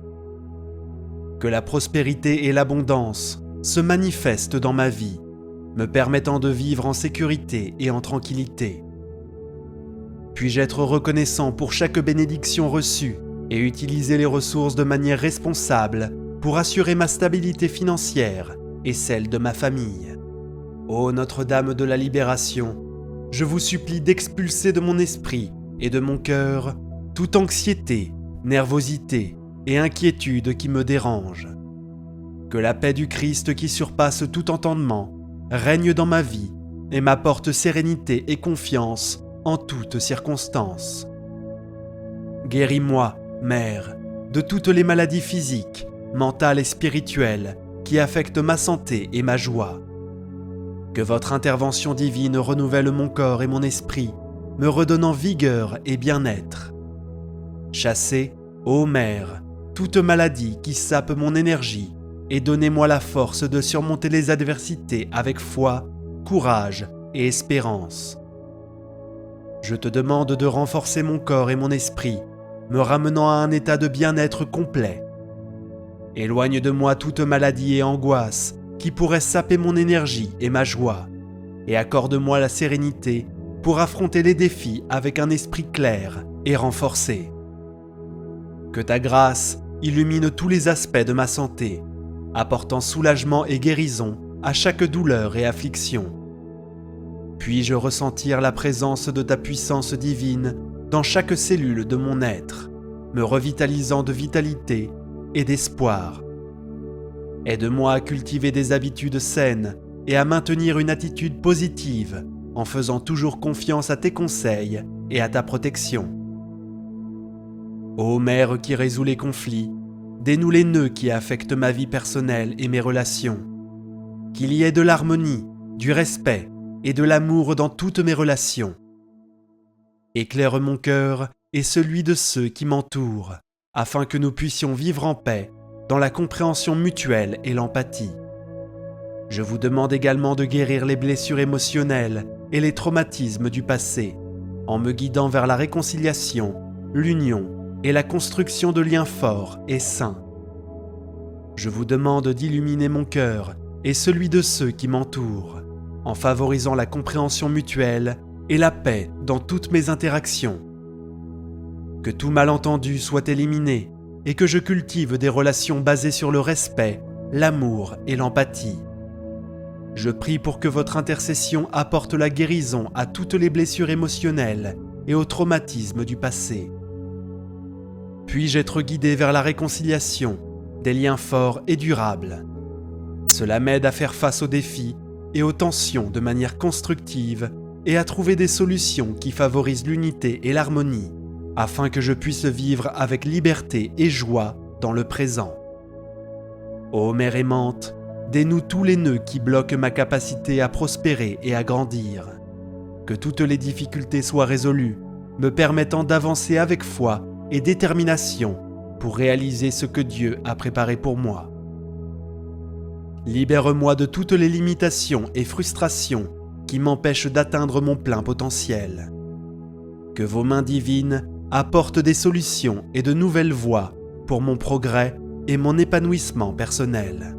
Que la prospérité et l'abondance se manifestent dans ma vie, me permettant de vivre en sécurité et en tranquillité. Puis-je être reconnaissant pour chaque bénédiction reçue et utiliser les ressources de manière responsable pour assurer ma stabilité financière et celle de ma famille. Ô Notre-Dame de la Libération, je vous supplie d'expulser de mon esprit et de mon cœur toute anxiété, nervosité et inquiétude qui me dérangent. Que la paix du Christ qui surpasse tout entendement règne dans ma vie et m'apporte sérénité et confiance en toutes circonstances. Guéris-moi, Mère, de toutes les maladies physiques, mentales et spirituelles qui affectent ma santé et ma joie. Que votre intervention divine renouvelle mon corps et mon esprit, me redonnant vigueur et bien-être. Chassez, ô Mère, toute maladie qui sape mon énergie et donnez-moi la force de surmonter les adversités avec foi, courage et espérance. Je te demande de renforcer mon corps et mon esprit, me ramenant à un état de bien-être complet. Éloigne de moi toute maladie et angoisse qui pourraient saper mon énergie et ma joie, et accorde-moi la sérénité pour affronter les défis avec un esprit clair et renforcé. Que ta grâce illumine tous les aspects de ma santé, apportant soulagement et guérison à chaque douleur et affliction. Puis-je ressentir la présence de ta puissance divine dans chaque cellule de mon être, me revitalisant de vitalité et d'espoir. Aide-moi à cultiver des habitudes saines et à maintenir une attitude positive en faisant toujours confiance à tes conseils et à ta protection. Ô Mère qui résous les conflits, dénoue les nœuds qui affectent ma vie personnelle et mes relations. Qu'il y ait de l'harmonie, du respect et de l'amour dans toutes mes relations. Éclaire mon cœur et celui de ceux qui m'entourent, afin que nous puissions vivre en paix, dans la compréhension mutuelle et l'empathie. Je vous demande également de guérir les blessures émotionnelles et les traumatismes du passé, en me guidant vers la réconciliation, l'union et la construction de liens forts et sains. Je vous demande d'illuminer mon cœur et celui de ceux qui m'entourent, en favorisant la compréhension mutuelle et la paix dans toutes mes interactions. Que tout malentendu soit éliminé et que je cultive des relations basées sur le respect, l'amour et l'empathie. Je prie pour que votre intercession apporte la guérison à toutes les blessures émotionnelles et aux traumatismes du passé. Puis-je être guidé vers la réconciliation, des liens forts et durables. Cela m'aide à faire face aux défis et aux tensions de manière constructive et à trouver des solutions qui favorisent l'unité et l'harmonie, afin que je puisse vivre avec liberté et joie dans le présent. Ô Mère aimante, dénoue tous les nœuds qui bloquent ma capacité à prospérer et à grandir. Que toutes les difficultés soient résolues, me permettant d'avancer avec foi et détermination pour réaliser ce que Dieu a préparé pour moi. Libère-moi de toutes les limitations et frustrations qui m'empêchent d'atteindre mon plein potentiel. Que vos mains divines apportent des solutions et de nouvelles voies pour mon progrès et mon épanouissement personnel.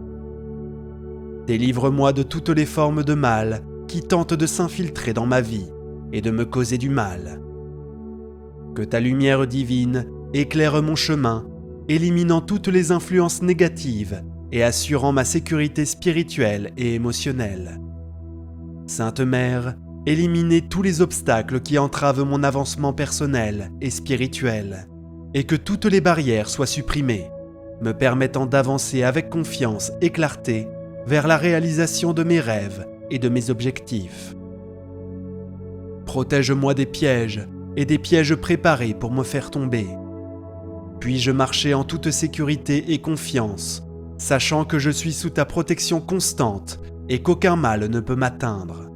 Délivre-moi de toutes les formes de mal qui tentent de s'infiltrer dans ma vie et de me causer du mal. Que ta lumière divine éclaire mon chemin, éliminant toutes les influences négatives et assurant ma sécurité spirituelle et émotionnelle. Sainte Mère, éliminez tous les obstacles qui entravent mon avancement personnel et spirituel, et que toutes les barrières soient supprimées, me permettant d'avancer avec confiance et clarté vers la réalisation de mes rêves et de mes objectifs. Protège-moi des pièges et des pièges préparés pour me faire tomber. Puis-je marcher en toute sécurité et confiance, sachant que je suis sous ta protection constante et qu'aucun mal ne peut m'atteindre.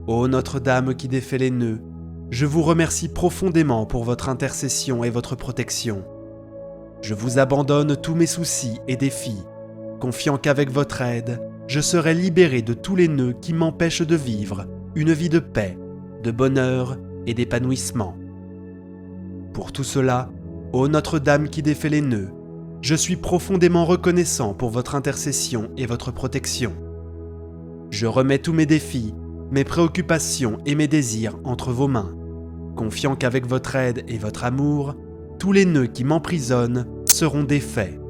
Ô Notre-Dame qui défait les nœuds, je vous remercie profondément pour votre intercession et votre protection. Je vous abandonne tous mes soucis et défis, confiant qu'avec votre aide, je serai libéré de tous les nœuds qui m'empêchent de vivre une vie de paix, de bonheur et d'épanouissement. Pour tout cela, ô Notre-Dame qui défait les nœuds, je suis profondément reconnaissant pour votre intercession et votre protection. Je remets tous mes défis, mes préoccupations et mes désirs entre vos mains, confiant qu'avec votre aide et votre amour, tous les nœuds qui m'emprisonnent seront défaits.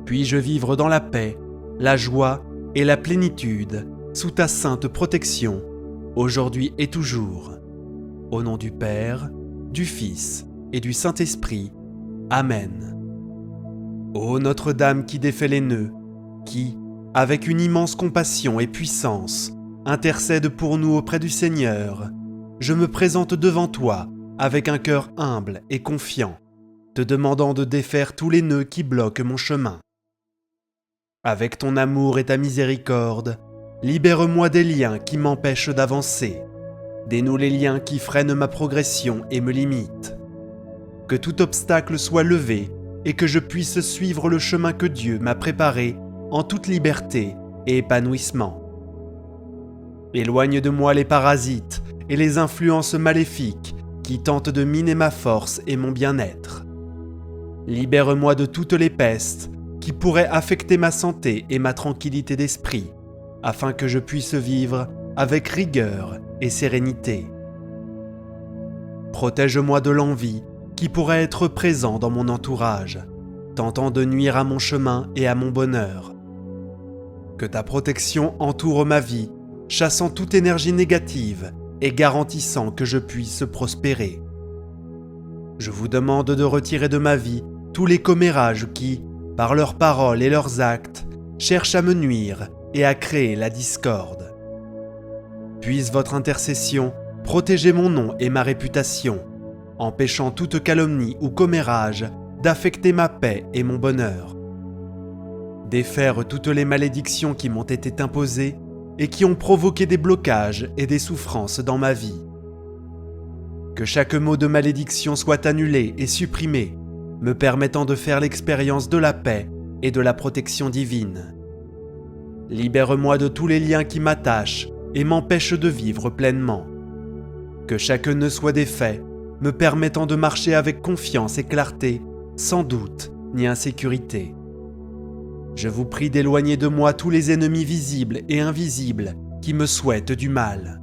Puis-je vivre dans la paix, la joie et la plénitude sous ta sainte protection, aujourd'hui et toujours. Au nom du Père, du Fils et du Saint-Esprit. Amen. Ô Notre-Dame qui défait les nœuds, qui, avec une immense compassion et puissance, intercède pour nous auprès du Seigneur, je me présente devant toi avec un cœur humble et confiant, te demandant de défaire tous les nœuds qui bloquent mon chemin. Avec ton amour et ta miséricorde, libère-moi des liens qui m'empêchent d'avancer, dénoue les liens qui freinent ma progression et me limitent. Que tout obstacle soit levé et que je puisse suivre le chemin que Dieu m'a préparé en toute liberté et épanouissement. Éloigne de moi les parasites et les influences maléfiques qui tentent de miner ma force et mon bien-être. Libère-moi de toutes les pestes qui pourraient affecter ma santé et ma tranquillité d'esprit, afin que je puisse vivre avec rigueur et sérénité. Protège-moi de l'envie qui pourrait être présent dans mon entourage, tentant de nuire à mon chemin et à mon bonheur. Que ta protection entoure ma vie, chassant toute énergie négative et garantissant que je puisse prospérer. Je vous demande de retirer de ma vie tous les commérages qui, par leurs paroles et leurs actes, cherchent à me nuire et à créer la discorde. Puisse votre intercession protéger mon nom et ma réputation, empêchant toute calomnie ou commérage d'affecter ma paix et mon bonheur. Défaire toutes les malédictions qui m'ont été imposées et qui ont provoqué des blocages et des souffrances dans ma vie. Que chaque mot de malédiction soit annulé et supprimé, me permettant de faire l'expérience de la paix et de la protection divine. Libère-moi de tous les liens qui m'attachent et m'empêchent de vivre pleinement. Que chaque nœud soit défait, me permettant de marcher avec confiance et clarté, sans doute ni insécurité. Je vous prie d'éloigner de moi tous les ennemis visibles et invisibles qui me souhaitent du mal.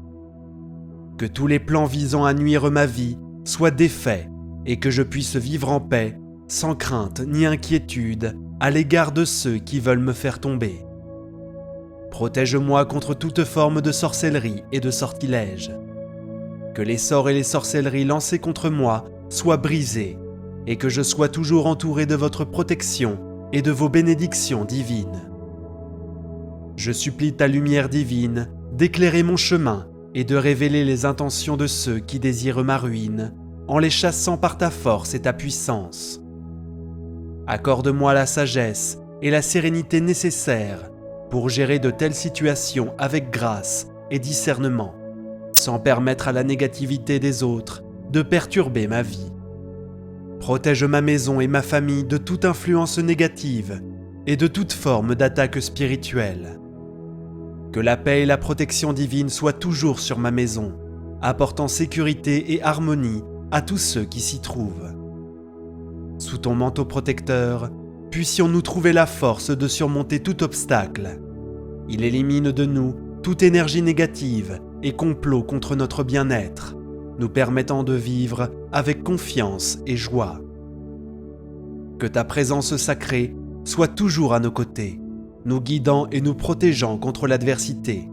Que tous les plans visant à nuire ma vie soient défaits et que je puisse vivre en paix, sans crainte ni inquiétude, à l'égard de ceux qui veulent me faire tomber. Protège-moi contre toute forme de sorcellerie et de sortilège. Que les sorts et les sorcelleries lancés contre moi soient brisés et que je sois toujours entouré de votre protection et de vos bénédictions divines. Je supplie ta lumière divine d'éclairer mon chemin et de révéler les intentions de ceux qui désirent ma ruine, en les chassant par ta force et ta puissance. Accorde-moi la sagesse et la sérénité nécessaires pour gérer de telles situations avec grâce et discernement, sans permettre à la négativité des autres de perturber ma vie. Protège ma maison et ma famille de toute influence négative et de toute forme d'attaque spirituelle. Que la paix et la protection divine soient toujours sur ma maison, apportant sécurité et harmonie à tous ceux qui s'y trouvent. Sous ton manteau protecteur, puissions-nous trouver la force de surmonter tout obstacle. Il élimine de nous toute énergie négative et complot contre notre bien-être, nous permettant de vivre avec confiance et joie. Que ta présence sacrée soit toujours à nos côtés, nous guidant et nous protégeant contre l'adversité.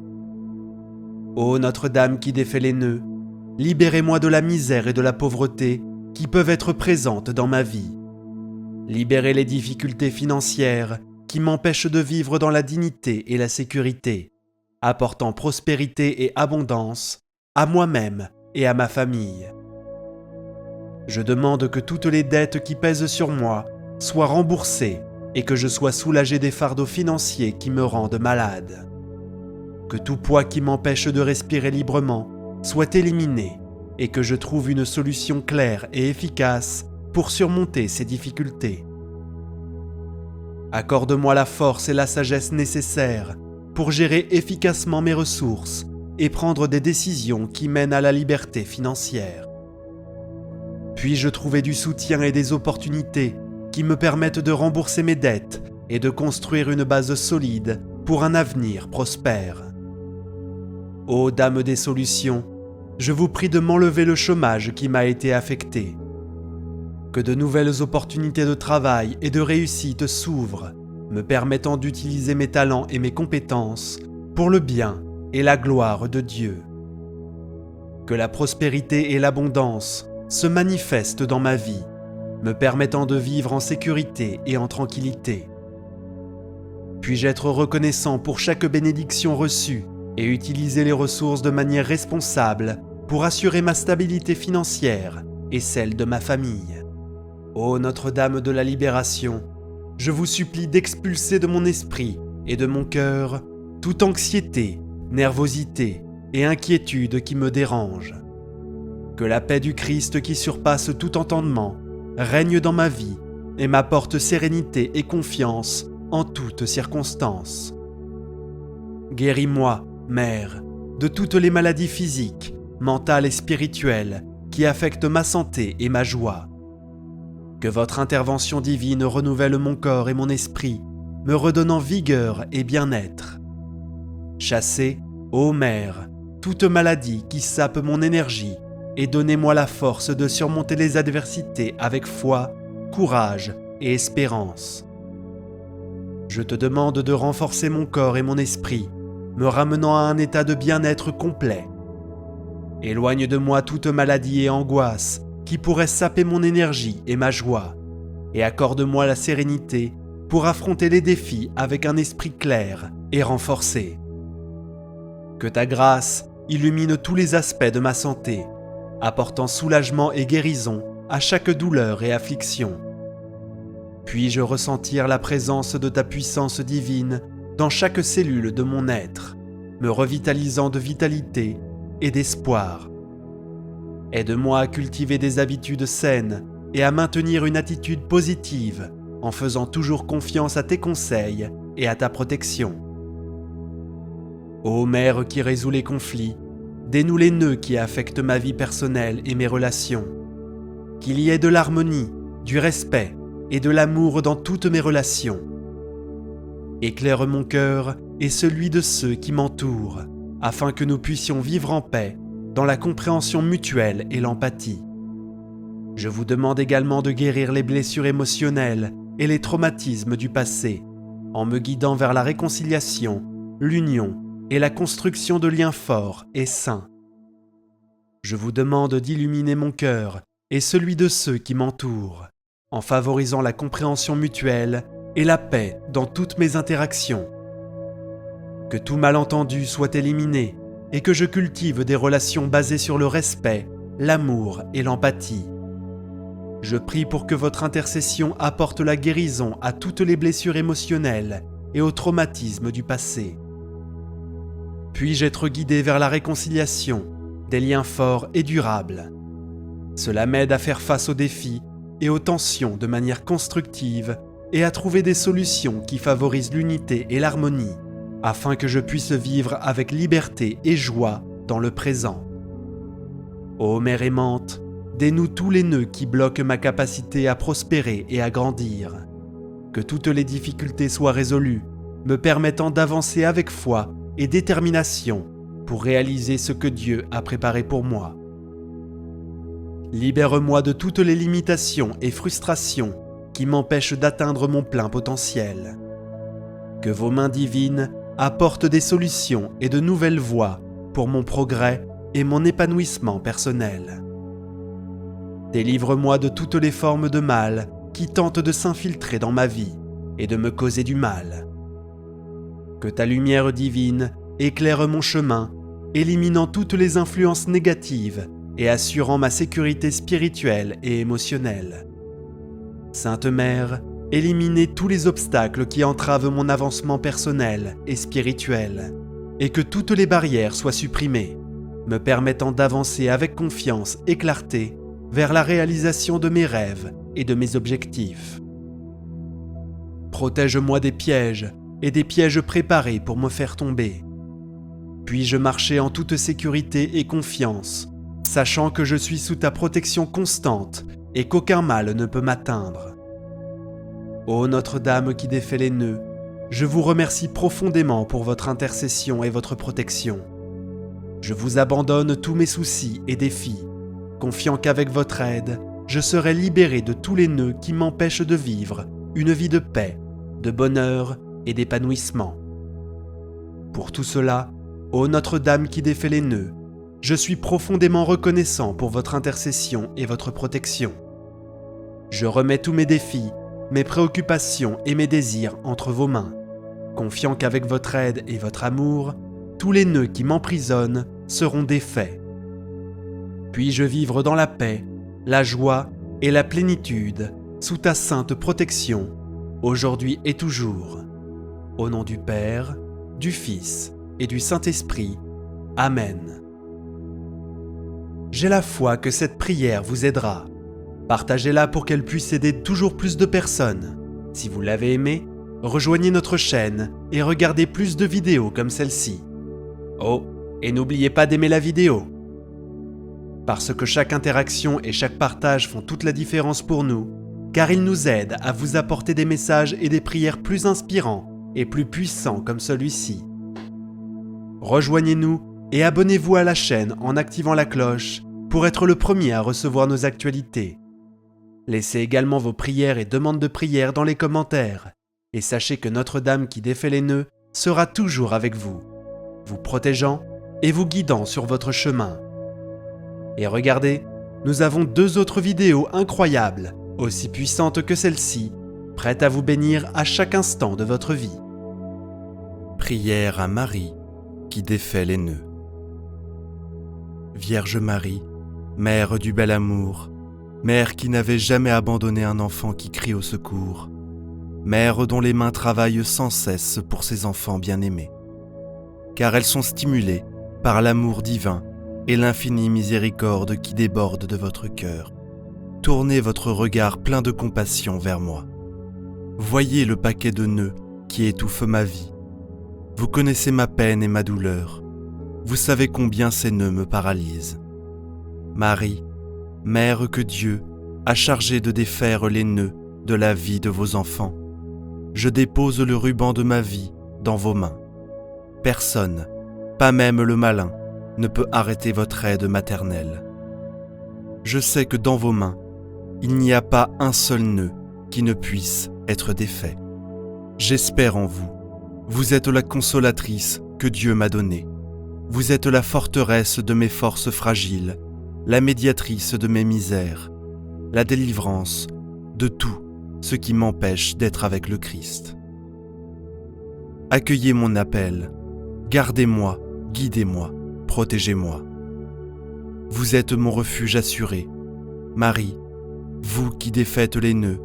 Ô Notre-Dame qui défait les nœuds, libérez-moi de la misère et de la pauvreté qui peuvent être présentes dans ma vie. Libérez les difficultés financières qui m'empêchent de vivre dans la dignité et la sécurité, apportant prospérité et abondance à moi-même et à ma famille. Je demande que toutes les dettes qui pèsent sur moi soient remboursées et que je sois soulagé des fardeaux financiers qui me rendent malade. Que tout poids qui m'empêche de respirer librement soit éliminé et que je trouve une solution claire et efficace pour surmonter ces difficultés. Accorde-moi la force et la sagesse nécessaires pour gérer efficacement mes ressources et prendre des décisions qui mènent à la liberté financière. Puis-je trouver du soutien et des opportunités qui me permettent de rembourser mes dettes et de construire une base solide pour un avenir prospère. Ô Dame des solutions, je vous prie de m'enlever le chômage qui m'a été affecté. Que de nouvelles opportunités de travail et de réussite s'ouvrent, me permettant d'utiliser mes talents et mes compétences pour le bien et la gloire de Dieu. Que la prospérité et l'abondance se manifestent dans ma vie, me permettant de vivre en sécurité et en tranquillité. Puis-je être reconnaissant pour chaque bénédiction reçue et utiliser les ressources de manière responsable pour assurer ma stabilité financière et celle de ma famille. Ô Notre-Dame de la Libération, je vous supplie d'expulser de mon esprit et de mon cœur toute anxiété, nervosité et inquiétude qui me dérangent. Que la paix du Christ qui surpasse tout entendement règne dans ma vie et m'apporte sérénité et confiance en toutes circonstances. Guéris-moi, Mère, de toutes les maladies physiques, mentales et spirituelles qui affectent ma santé et ma joie. Que votre intervention divine renouvelle mon corps et mon esprit, me redonnant vigueur et bien-être. Chassez, ô Mère, toute maladie qui sape mon énergie et donnez-moi la force de surmonter les adversités avec foi, courage et espérance. Je te demande de renforcer mon corps et mon esprit, me ramenant à un état de bien-être complet. Éloigne de moi toute maladie et angoisse qui pourrait saper mon énergie et ma joie, et accorde-moi la sérénité pour affronter les défis avec un esprit clair et renforcé. Que ta grâce illumine tous les aspects de ma santé, apportant soulagement et guérison à chaque douleur et affliction. Puis-je ressentir la présence de ta puissance divine dans chaque cellule de mon être, me revitalisant de vitalité et d'espoir. Aide-moi à cultiver des habitudes saines et à maintenir une attitude positive en faisant toujours confiance à tes conseils et à ta protection. Ô Mère qui résout les conflits, dénoue les nœuds qui affectent ma vie personnelle et mes relations. Qu'il y ait de l'harmonie, du respect et de l'amour dans toutes mes relations. Éclaire mon cœur et celui de ceux qui m'entourent, afin que nous puissions vivre en paix, dans la compréhension mutuelle et l'empathie. Je vous demande également de guérir les blessures émotionnelles et les traumatismes du passé, en me guidant vers la réconciliation, l'union et la construction de liens forts et sains. Je vous demande d'illuminer mon cœur et celui de ceux qui m'entourent, en favorisant la compréhension mutuelle et la paix dans toutes mes interactions. Que tout malentendu soit éliminé et que je cultive des relations basées sur le respect, l'amour et l'empathie. Je prie pour que votre intercession apporte la guérison à toutes les blessures émotionnelles et aux traumatismes du passé. Puis-je être guidé vers la réconciliation, des liens forts et durables. Cela m'aide à faire face aux défis et aux tensions de manière constructive et à trouver des solutions qui favorisent l'unité et l'harmonie, afin que je puisse vivre avec liberté et joie dans le présent. Ô Mère aimante, dénoue tous les nœuds qui bloquent ma capacité à prospérer et à grandir. Que toutes les difficultés soient résolues, me permettant d'avancer avec foi et détermination pour réaliser ce que Dieu a préparé pour moi. Libère-moi de toutes les limitations et frustrations qui m'empêchent d'atteindre mon plein potentiel. Que vos mains divines apportent des solutions et de nouvelles voies pour mon progrès et mon épanouissement personnel. Délivre-moi de toutes les formes de mal qui tentent de s'infiltrer dans ma vie et de me causer du mal. Que ta lumière divine éclaire mon chemin, éliminant toutes les influences négatives et assurant ma sécurité spirituelle et émotionnelle. Sainte Mère, éliminez tous les obstacles qui entravent mon avancement personnel et spirituel, et que toutes les barrières soient supprimées, me permettant d'avancer avec confiance et clarté vers la réalisation de mes rêves et de mes objectifs. Protège-moi des pièges et des pièges préparés pour me faire tomber. Puis-je marcher en toute sécurité et confiance, sachant que je suis sous ta protection constante et qu'aucun mal ne peut m'atteindre. Ô Notre-Dame qui défait les nœuds, je vous remercie profondément pour votre intercession et votre protection. Je vous abandonne tous mes soucis et défis, confiant qu'avec votre aide, je serai libéré de tous les nœuds qui m'empêchent de vivre une vie de paix, de bonheur et d'épanouissement. Pour tout cela, ô Notre-Dame qui défait les nœuds, je suis profondément reconnaissant pour votre intercession et votre protection. Je remets tous mes défis, mes préoccupations et mes désirs entre vos mains, confiant qu'avec votre aide et votre amour, tous les nœuds qui m'emprisonnent seront défaits. Puis-je vivre dans la paix, la joie et la plénitude sous ta sainte protection, aujourd'hui et toujours. Au nom du Père, du Fils et du Saint-Esprit. Amen. J'ai la foi que cette prière vous aidera. Partagez-la pour qu'elle puisse aider toujours plus de personnes. Si vous l'avez aimée, rejoignez notre chaîne et regardez plus de vidéos comme celle-ci. Oh, et n'oubliez pas d'aimer la vidéo. Parce que chaque interaction et chaque partage font toute la différence pour nous, car ils nous aident à vous apporter des messages et des prières plus inspirants et plus puissants comme celui-ci. Rejoignez-nous et abonnez-vous à la chaîne en activant la cloche pour être le premier à recevoir nos actualités. Laissez également vos prières et demandes de prière dans les commentaires et sachez que Notre-Dame qui défait les nœuds sera toujours avec vous, vous protégeant et vous guidant sur votre chemin. Et regardez, nous avons 2 autres vidéos incroyables, aussi puissantes que celle-ci, prêtes à vous bénir à chaque instant de votre vie. Prière à Marie qui défait les nœuds. Vierge Marie, Mère du bel amour, Mère qui n'avait jamais abandonné un enfant qui crie au secours, Mère dont les mains travaillent sans cesse pour ses enfants bien-aimés, car elles sont stimulées par l'amour divin et l'infinie miséricorde qui déborde de votre cœur. Tournez votre regard plein de compassion vers moi. Voyez le paquet de nœuds qui étouffe ma vie. Vous connaissez ma peine et ma douleur. Vous savez combien ces nœuds me paralysent. Marie, Mère que Dieu a chargée de défaire les nœuds de la vie de vos enfants, je dépose le ruban de ma vie dans vos mains. Personne, pas même le malin, ne peut arrêter votre aide maternelle. Je sais que dans vos mains, il n'y a pas un seul nœud qui ne puisse être défait. J'espère en vous. Vous êtes la consolatrice que Dieu m'a donnée. Vous êtes la forteresse de mes forces fragiles, la médiatrice de mes misères, la délivrance de tout ce qui m'empêche d'être avec le Christ. Accueillez mon appel, gardez-moi, guidez-moi, protégez-moi. Vous êtes mon refuge assuré. Marie, vous qui défaites les nœuds,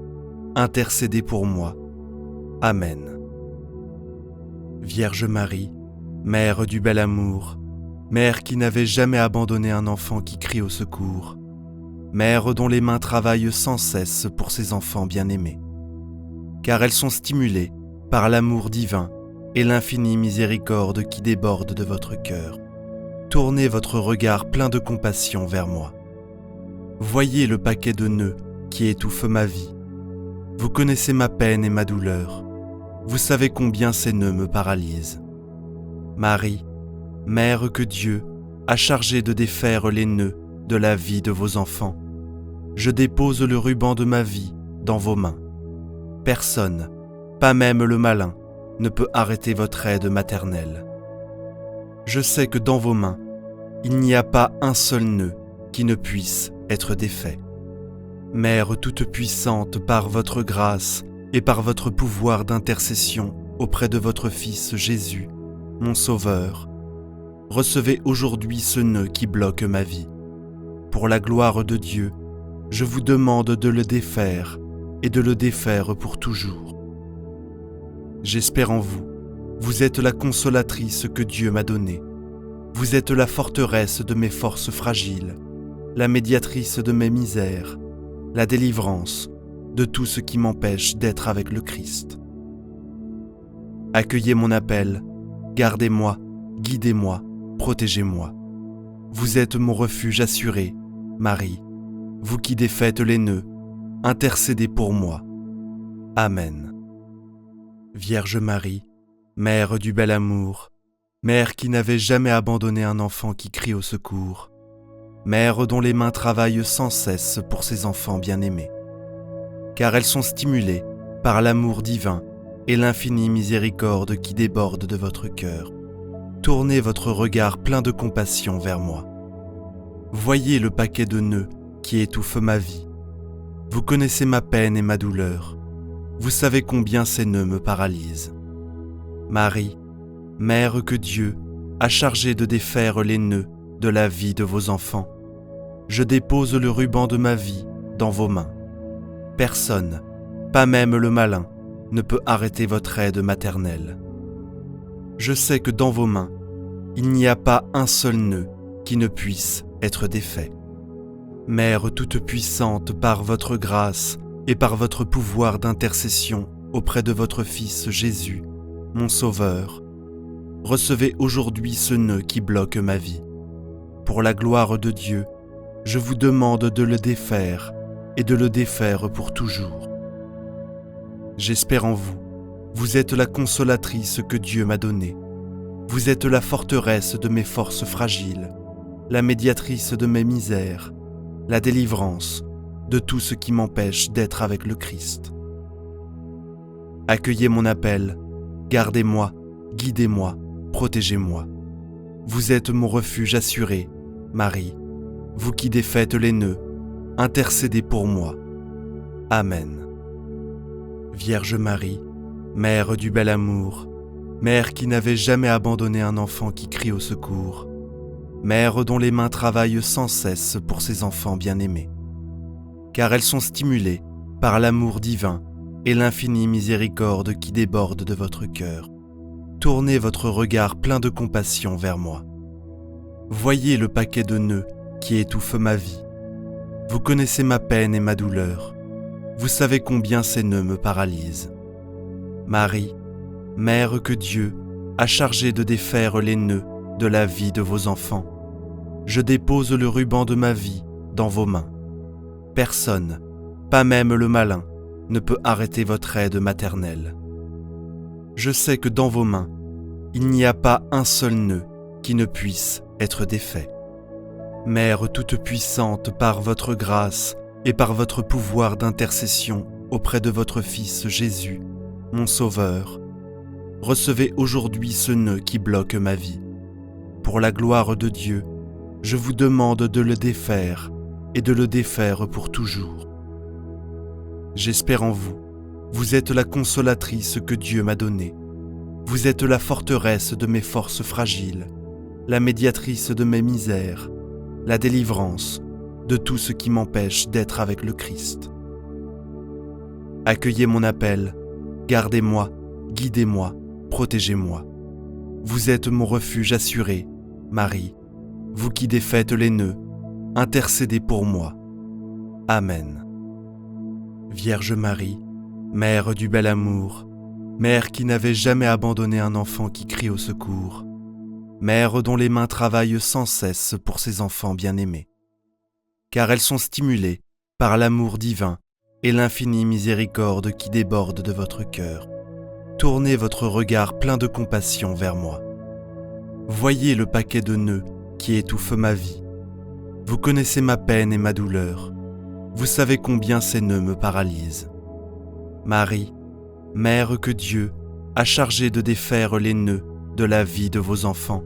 intercédez pour moi. Amen. Vierge Marie, Mère du bel amour, Mère qui n'avait jamais abandonné un enfant qui crie au secours, Mère dont les mains travaillent sans cesse pour ses enfants bien-aimés, car elles sont stimulées par l'amour divin et l'infinie miséricorde qui déborde de votre cœur. Tournez votre regard plein de compassion vers moi. Voyez le paquet de nœuds qui étouffe ma vie. Vous connaissez ma peine et ma douleur. Vous savez combien ces nœuds me paralysent. Marie, Mère que Dieu a chargée de défaire les nœuds de la vie de vos enfants, je dépose le ruban de ma vie dans vos mains. Personne, pas même le malin, ne peut arrêter votre aide maternelle. Je sais que dans vos mains, il n'y a pas un seul nœud qui ne puisse être défait. Mère toute-puissante, par votre grâce et par votre pouvoir d'intercession auprès de votre Fils Jésus, mon Sauveur, recevez aujourd'hui ce nœud qui bloque ma vie. Pour la gloire de Dieu, je vous demande de le défaire et de le défaire pour toujours. J'espère en vous. Vous êtes la consolatrice que Dieu m'a donnée. Vous êtes la forteresse de mes forces fragiles, la médiatrice de mes misères, la délivrance de tout ce qui m'empêche d'être avec le Christ. Accueillez mon appel, gardez-moi, guidez-moi, protégez-moi. Vous êtes mon refuge assuré, Marie, vous qui défaites les nœuds, intercédez pour moi. Amen. Vierge Marie, Mère du bel amour, Mère qui n'avait jamais abandonné un enfant qui crie au secours, Mère dont les mains travaillent sans cesse pour ses enfants bien-aimés, car elles sont stimulées par l'amour divin et l'infinie miséricorde qui déborde de votre cœur. Tournez votre regard plein de compassion vers moi. Voyez le paquet de nœuds qui étouffe ma vie. Vous connaissez ma peine et ma douleur. Vous savez combien ces nœuds me paralysent. Marie, Mère que Dieu a chargée de défaire les nœuds de la vie de vos enfants, je dépose le ruban de ma vie dans vos mains. Personne, pas même le malin, ne peut arrêter votre aide maternelle. Je sais que dans vos mains, il n'y a pas un seul nœud qui ne puisse être défait. Mère toute-puissante par votre grâce et par votre pouvoir d'intercession auprès de votre Fils Jésus, mon Sauveur, recevez aujourd'hui ce nœud qui bloque ma vie. Pour la gloire de Dieu, je vous demande de le défaire et de le défaire pour toujours. J'espère en vous. Vous êtes la consolatrice que Dieu m'a donnée. Vous êtes la forteresse de mes forces fragiles, la médiatrice de mes misères, la délivrance de tout ce qui m'empêche d'être avec le Christ. Accueillez mon appel, gardez-moi, guidez-moi, protégez-moi. Vous êtes mon refuge assuré, Marie, vous qui défaites les nœuds, intercédez pour moi. Amen. Vierge Marie, Mère du bel amour, Mère qui n'avait jamais abandonné un enfant qui crie au secours, Mère dont les mains travaillent sans cesse pour ses enfants bien-aimés, car elles sont stimulées par l'amour divin et l'infinie miséricorde qui déborde de votre cœur. Tournez votre regard plein de compassion vers moi. Voyez le paquet de nœuds qui étouffe ma vie. Vous connaissez ma peine et ma douleur. Vous savez combien ces nœuds me paralysent. Marie, Mère que Dieu a chargée de défaire les nœuds de la vie de vos enfants, je dépose le ruban de ma vie dans vos mains. Personne, pas même le malin, ne peut arrêter votre aide maternelle. Je sais que dans vos mains, il n'y a pas un seul nœud qui ne puisse être défait. Mère toute-puissante par votre grâce et par votre pouvoir d'intercession auprès de votre Fils Jésus, mon Sauveur, recevez aujourd'hui ce nœud qui bloque ma vie. Pour la gloire de Dieu, je vous demande de le défaire et de le défaire pour toujours. J'espère en vous. Vous êtes la consolatrice que Dieu m'a donnée. Vous êtes la forteresse de mes forces fragiles, la médiatrice de mes misères, la délivrance de tout ce qui m'empêche d'être avec le Christ. Accueillez mon appel, gardez-moi, guidez-moi, protégez-moi. Vous êtes mon refuge assuré, Marie, vous qui défaites les nœuds, intercédez pour moi. Amen. Vierge Marie, Mère du bel amour, Mère qui n'avait jamais abandonné un enfant qui crie au secours, Mère dont les mains travaillent sans cesse pour ses enfants bien-aimés, car elles sont stimulées par l'amour divin et l'infinie miséricorde qui déborde de votre cœur. Tournez votre regard plein de compassion vers moi. Voyez le paquet de nœuds qui étouffe ma vie. Vous connaissez ma peine et ma douleur. Vous savez combien ces nœuds me paralysent. Marie, Mère que Dieu a chargée de défaire les nœuds de la vie de vos enfants,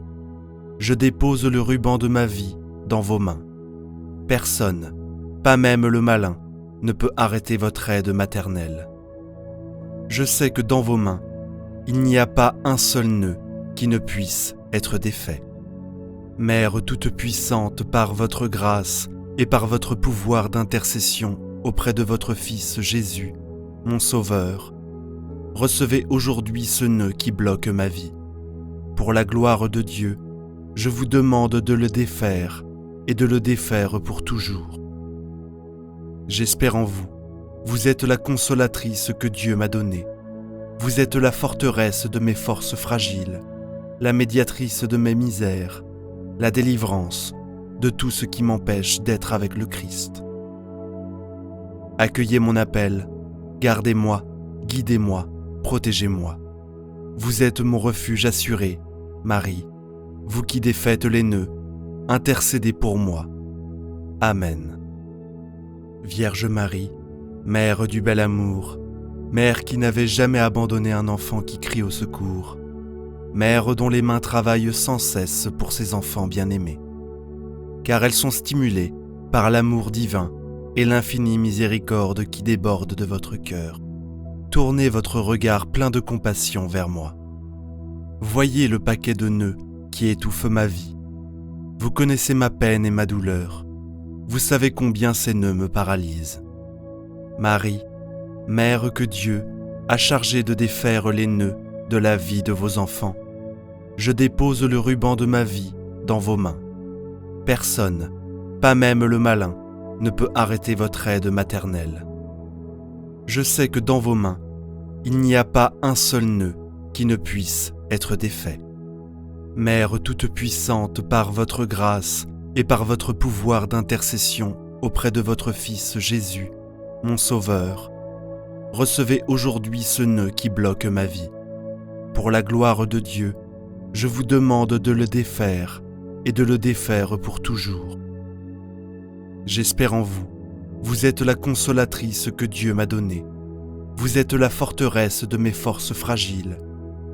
je dépose le ruban de ma vie dans vos mains. Personne, pas même le malin, ne peut arrêter votre aide maternelle. Je sais que dans vos mains, il n'y a pas un seul nœud qui ne puisse être défait. Mère toute-puissante par votre grâce et par votre pouvoir d'intercession auprès de votre Fils Jésus, mon Sauveur, recevez aujourd'hui ce nœud qui bloque ma vie. Pour la gloire de Dieu, je vous demande de le défaire et de le défaire pour toujours. J'espère en vous. Vous êtes la consolatrice que Dieu m'a donnée. Vous êtes la forteresse de mes forces fragiles, la médiatrice de mes misères, la délivrance de tout ce qui m'empêche d'être avec le Christ. Accueillez mon appel, gardez-moi, guidez-moi, protégez-moi. Vous êtes mon refuge assuré, Marie, vous qui défaites les nœuds, intercédez pour moi. Amen. Vierge Marie, Mère du bel amour, Mère qui n'avait jamais abandonné un enfant qui crie au secours, Mère dont les mains travaillent sans cesse pour ses enfants bien-aimés, car elles sont stimulées par l'amour divin et l'infinie miséricorde qui déborde de votre cœur. Tournez votre regard plein de compassion vers moi. Voyez le paquet de nœuds qui étouffe ma vie. Vous connaissez ma peine et ma douleur. Vous savez combien ces nœuds me paralysent. Marie, Mère que Dieu a chargée de défaire les nœuds de la vie de vos enfants, je dépose le ruban de ma vie dans vos mains. Personne, pas même le malin, ne peut arrêter votre aide maternelle. Je sais que dans vos mains, il n'y a pas un seul nœud qui ne puisse être défait. Mère toute-puissante, par votre grâce et par votre pouvoir d'intercession auprès de votre Fils Jésus, mon Sauveur, recevez aujourd'hui ce nœud qui bloque ma vie. Pour la gloire de Dieu, je vous demande de le défaire et de le défaire pour toujours. J'espère en vous. Vous êtes la consolatrice que Dieu m'a donnée. Vous êtes la forteresse de mes forces fragiles,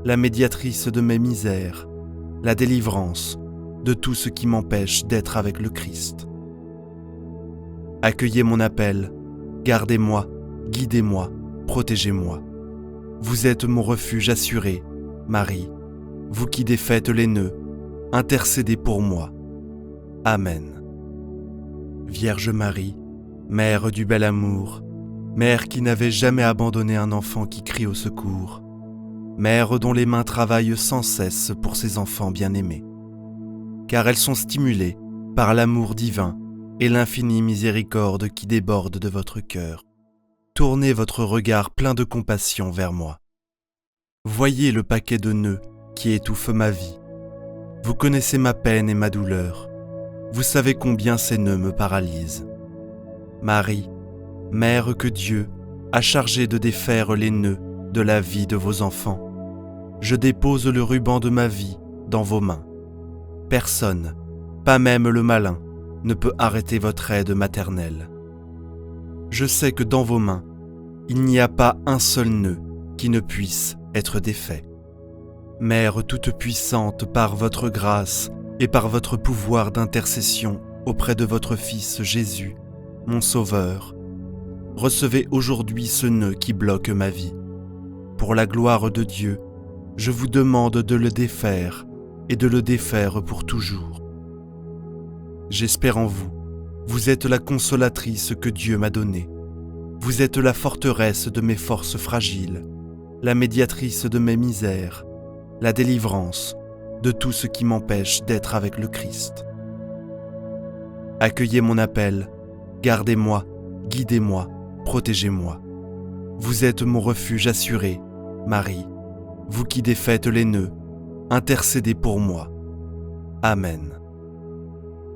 la médiatrice de mes misères, la délivrance de tout ce qui m'empêche d'être avec le Christ. Accueillez mon appel, gardez-moi, guidez-moi, protégez-moi. Vous êtes mon refuge assuré, Marie, vous qui défaites les nœuds, intercédez pour moi. Amen. Vierge Marie, Mère du bel amour, Mère qui n'avait jamais abandonné un enfant qui crie au secours, Mère dont les mains travaillent sans cesse pour ses enfants bien-aimés, car elles sont stimulées par l'amour divin et l'infinie miséricorde qui déborde de votre cœur. Tournez votre regard plein de compassion vers moi. Voyez le paquet de nœuds qui étouffe ma vie. Vous connaissez ma peine et ma douleur. Vous savez combien ces nœuds me paralysent. Marie, Mère que Dieu a chargée de défaire les nœuds de la vie de vos enfants, je dépose le ruban de ma vie dans vos mains. Personne, pas même le malin, ne peut arrêter votre aide maternelle. Je sais que dans vos mains, il n'y a pas un seul nœud qui ne puisse être défait. Mère toute-puissante, par votre grâce et par votre pouvoir d'intercession auprès de votre Fils Jésus, mon Sauveur, recevez aujourd'hui ce nœud qui bloque ma vie. Pour la gloire de Dieu, je vous demande de le défaire et de le défaire pour toujours. J'espère en vous. Vous êtes la consolatrice que Dieu m'a donnée. Vous êtes la forteresse de mes forces fragiles, la médiatrice de mes misères, la délivrance de tout ce qui m'empêche d'être avec le Christ. Accueillez mon appel, gardez-moi, guidez-moi, protégez-moi. Vous êtes mon refuge assuré, Marie, vous qui défaites les nœuds, intercédez pour moi. Amen.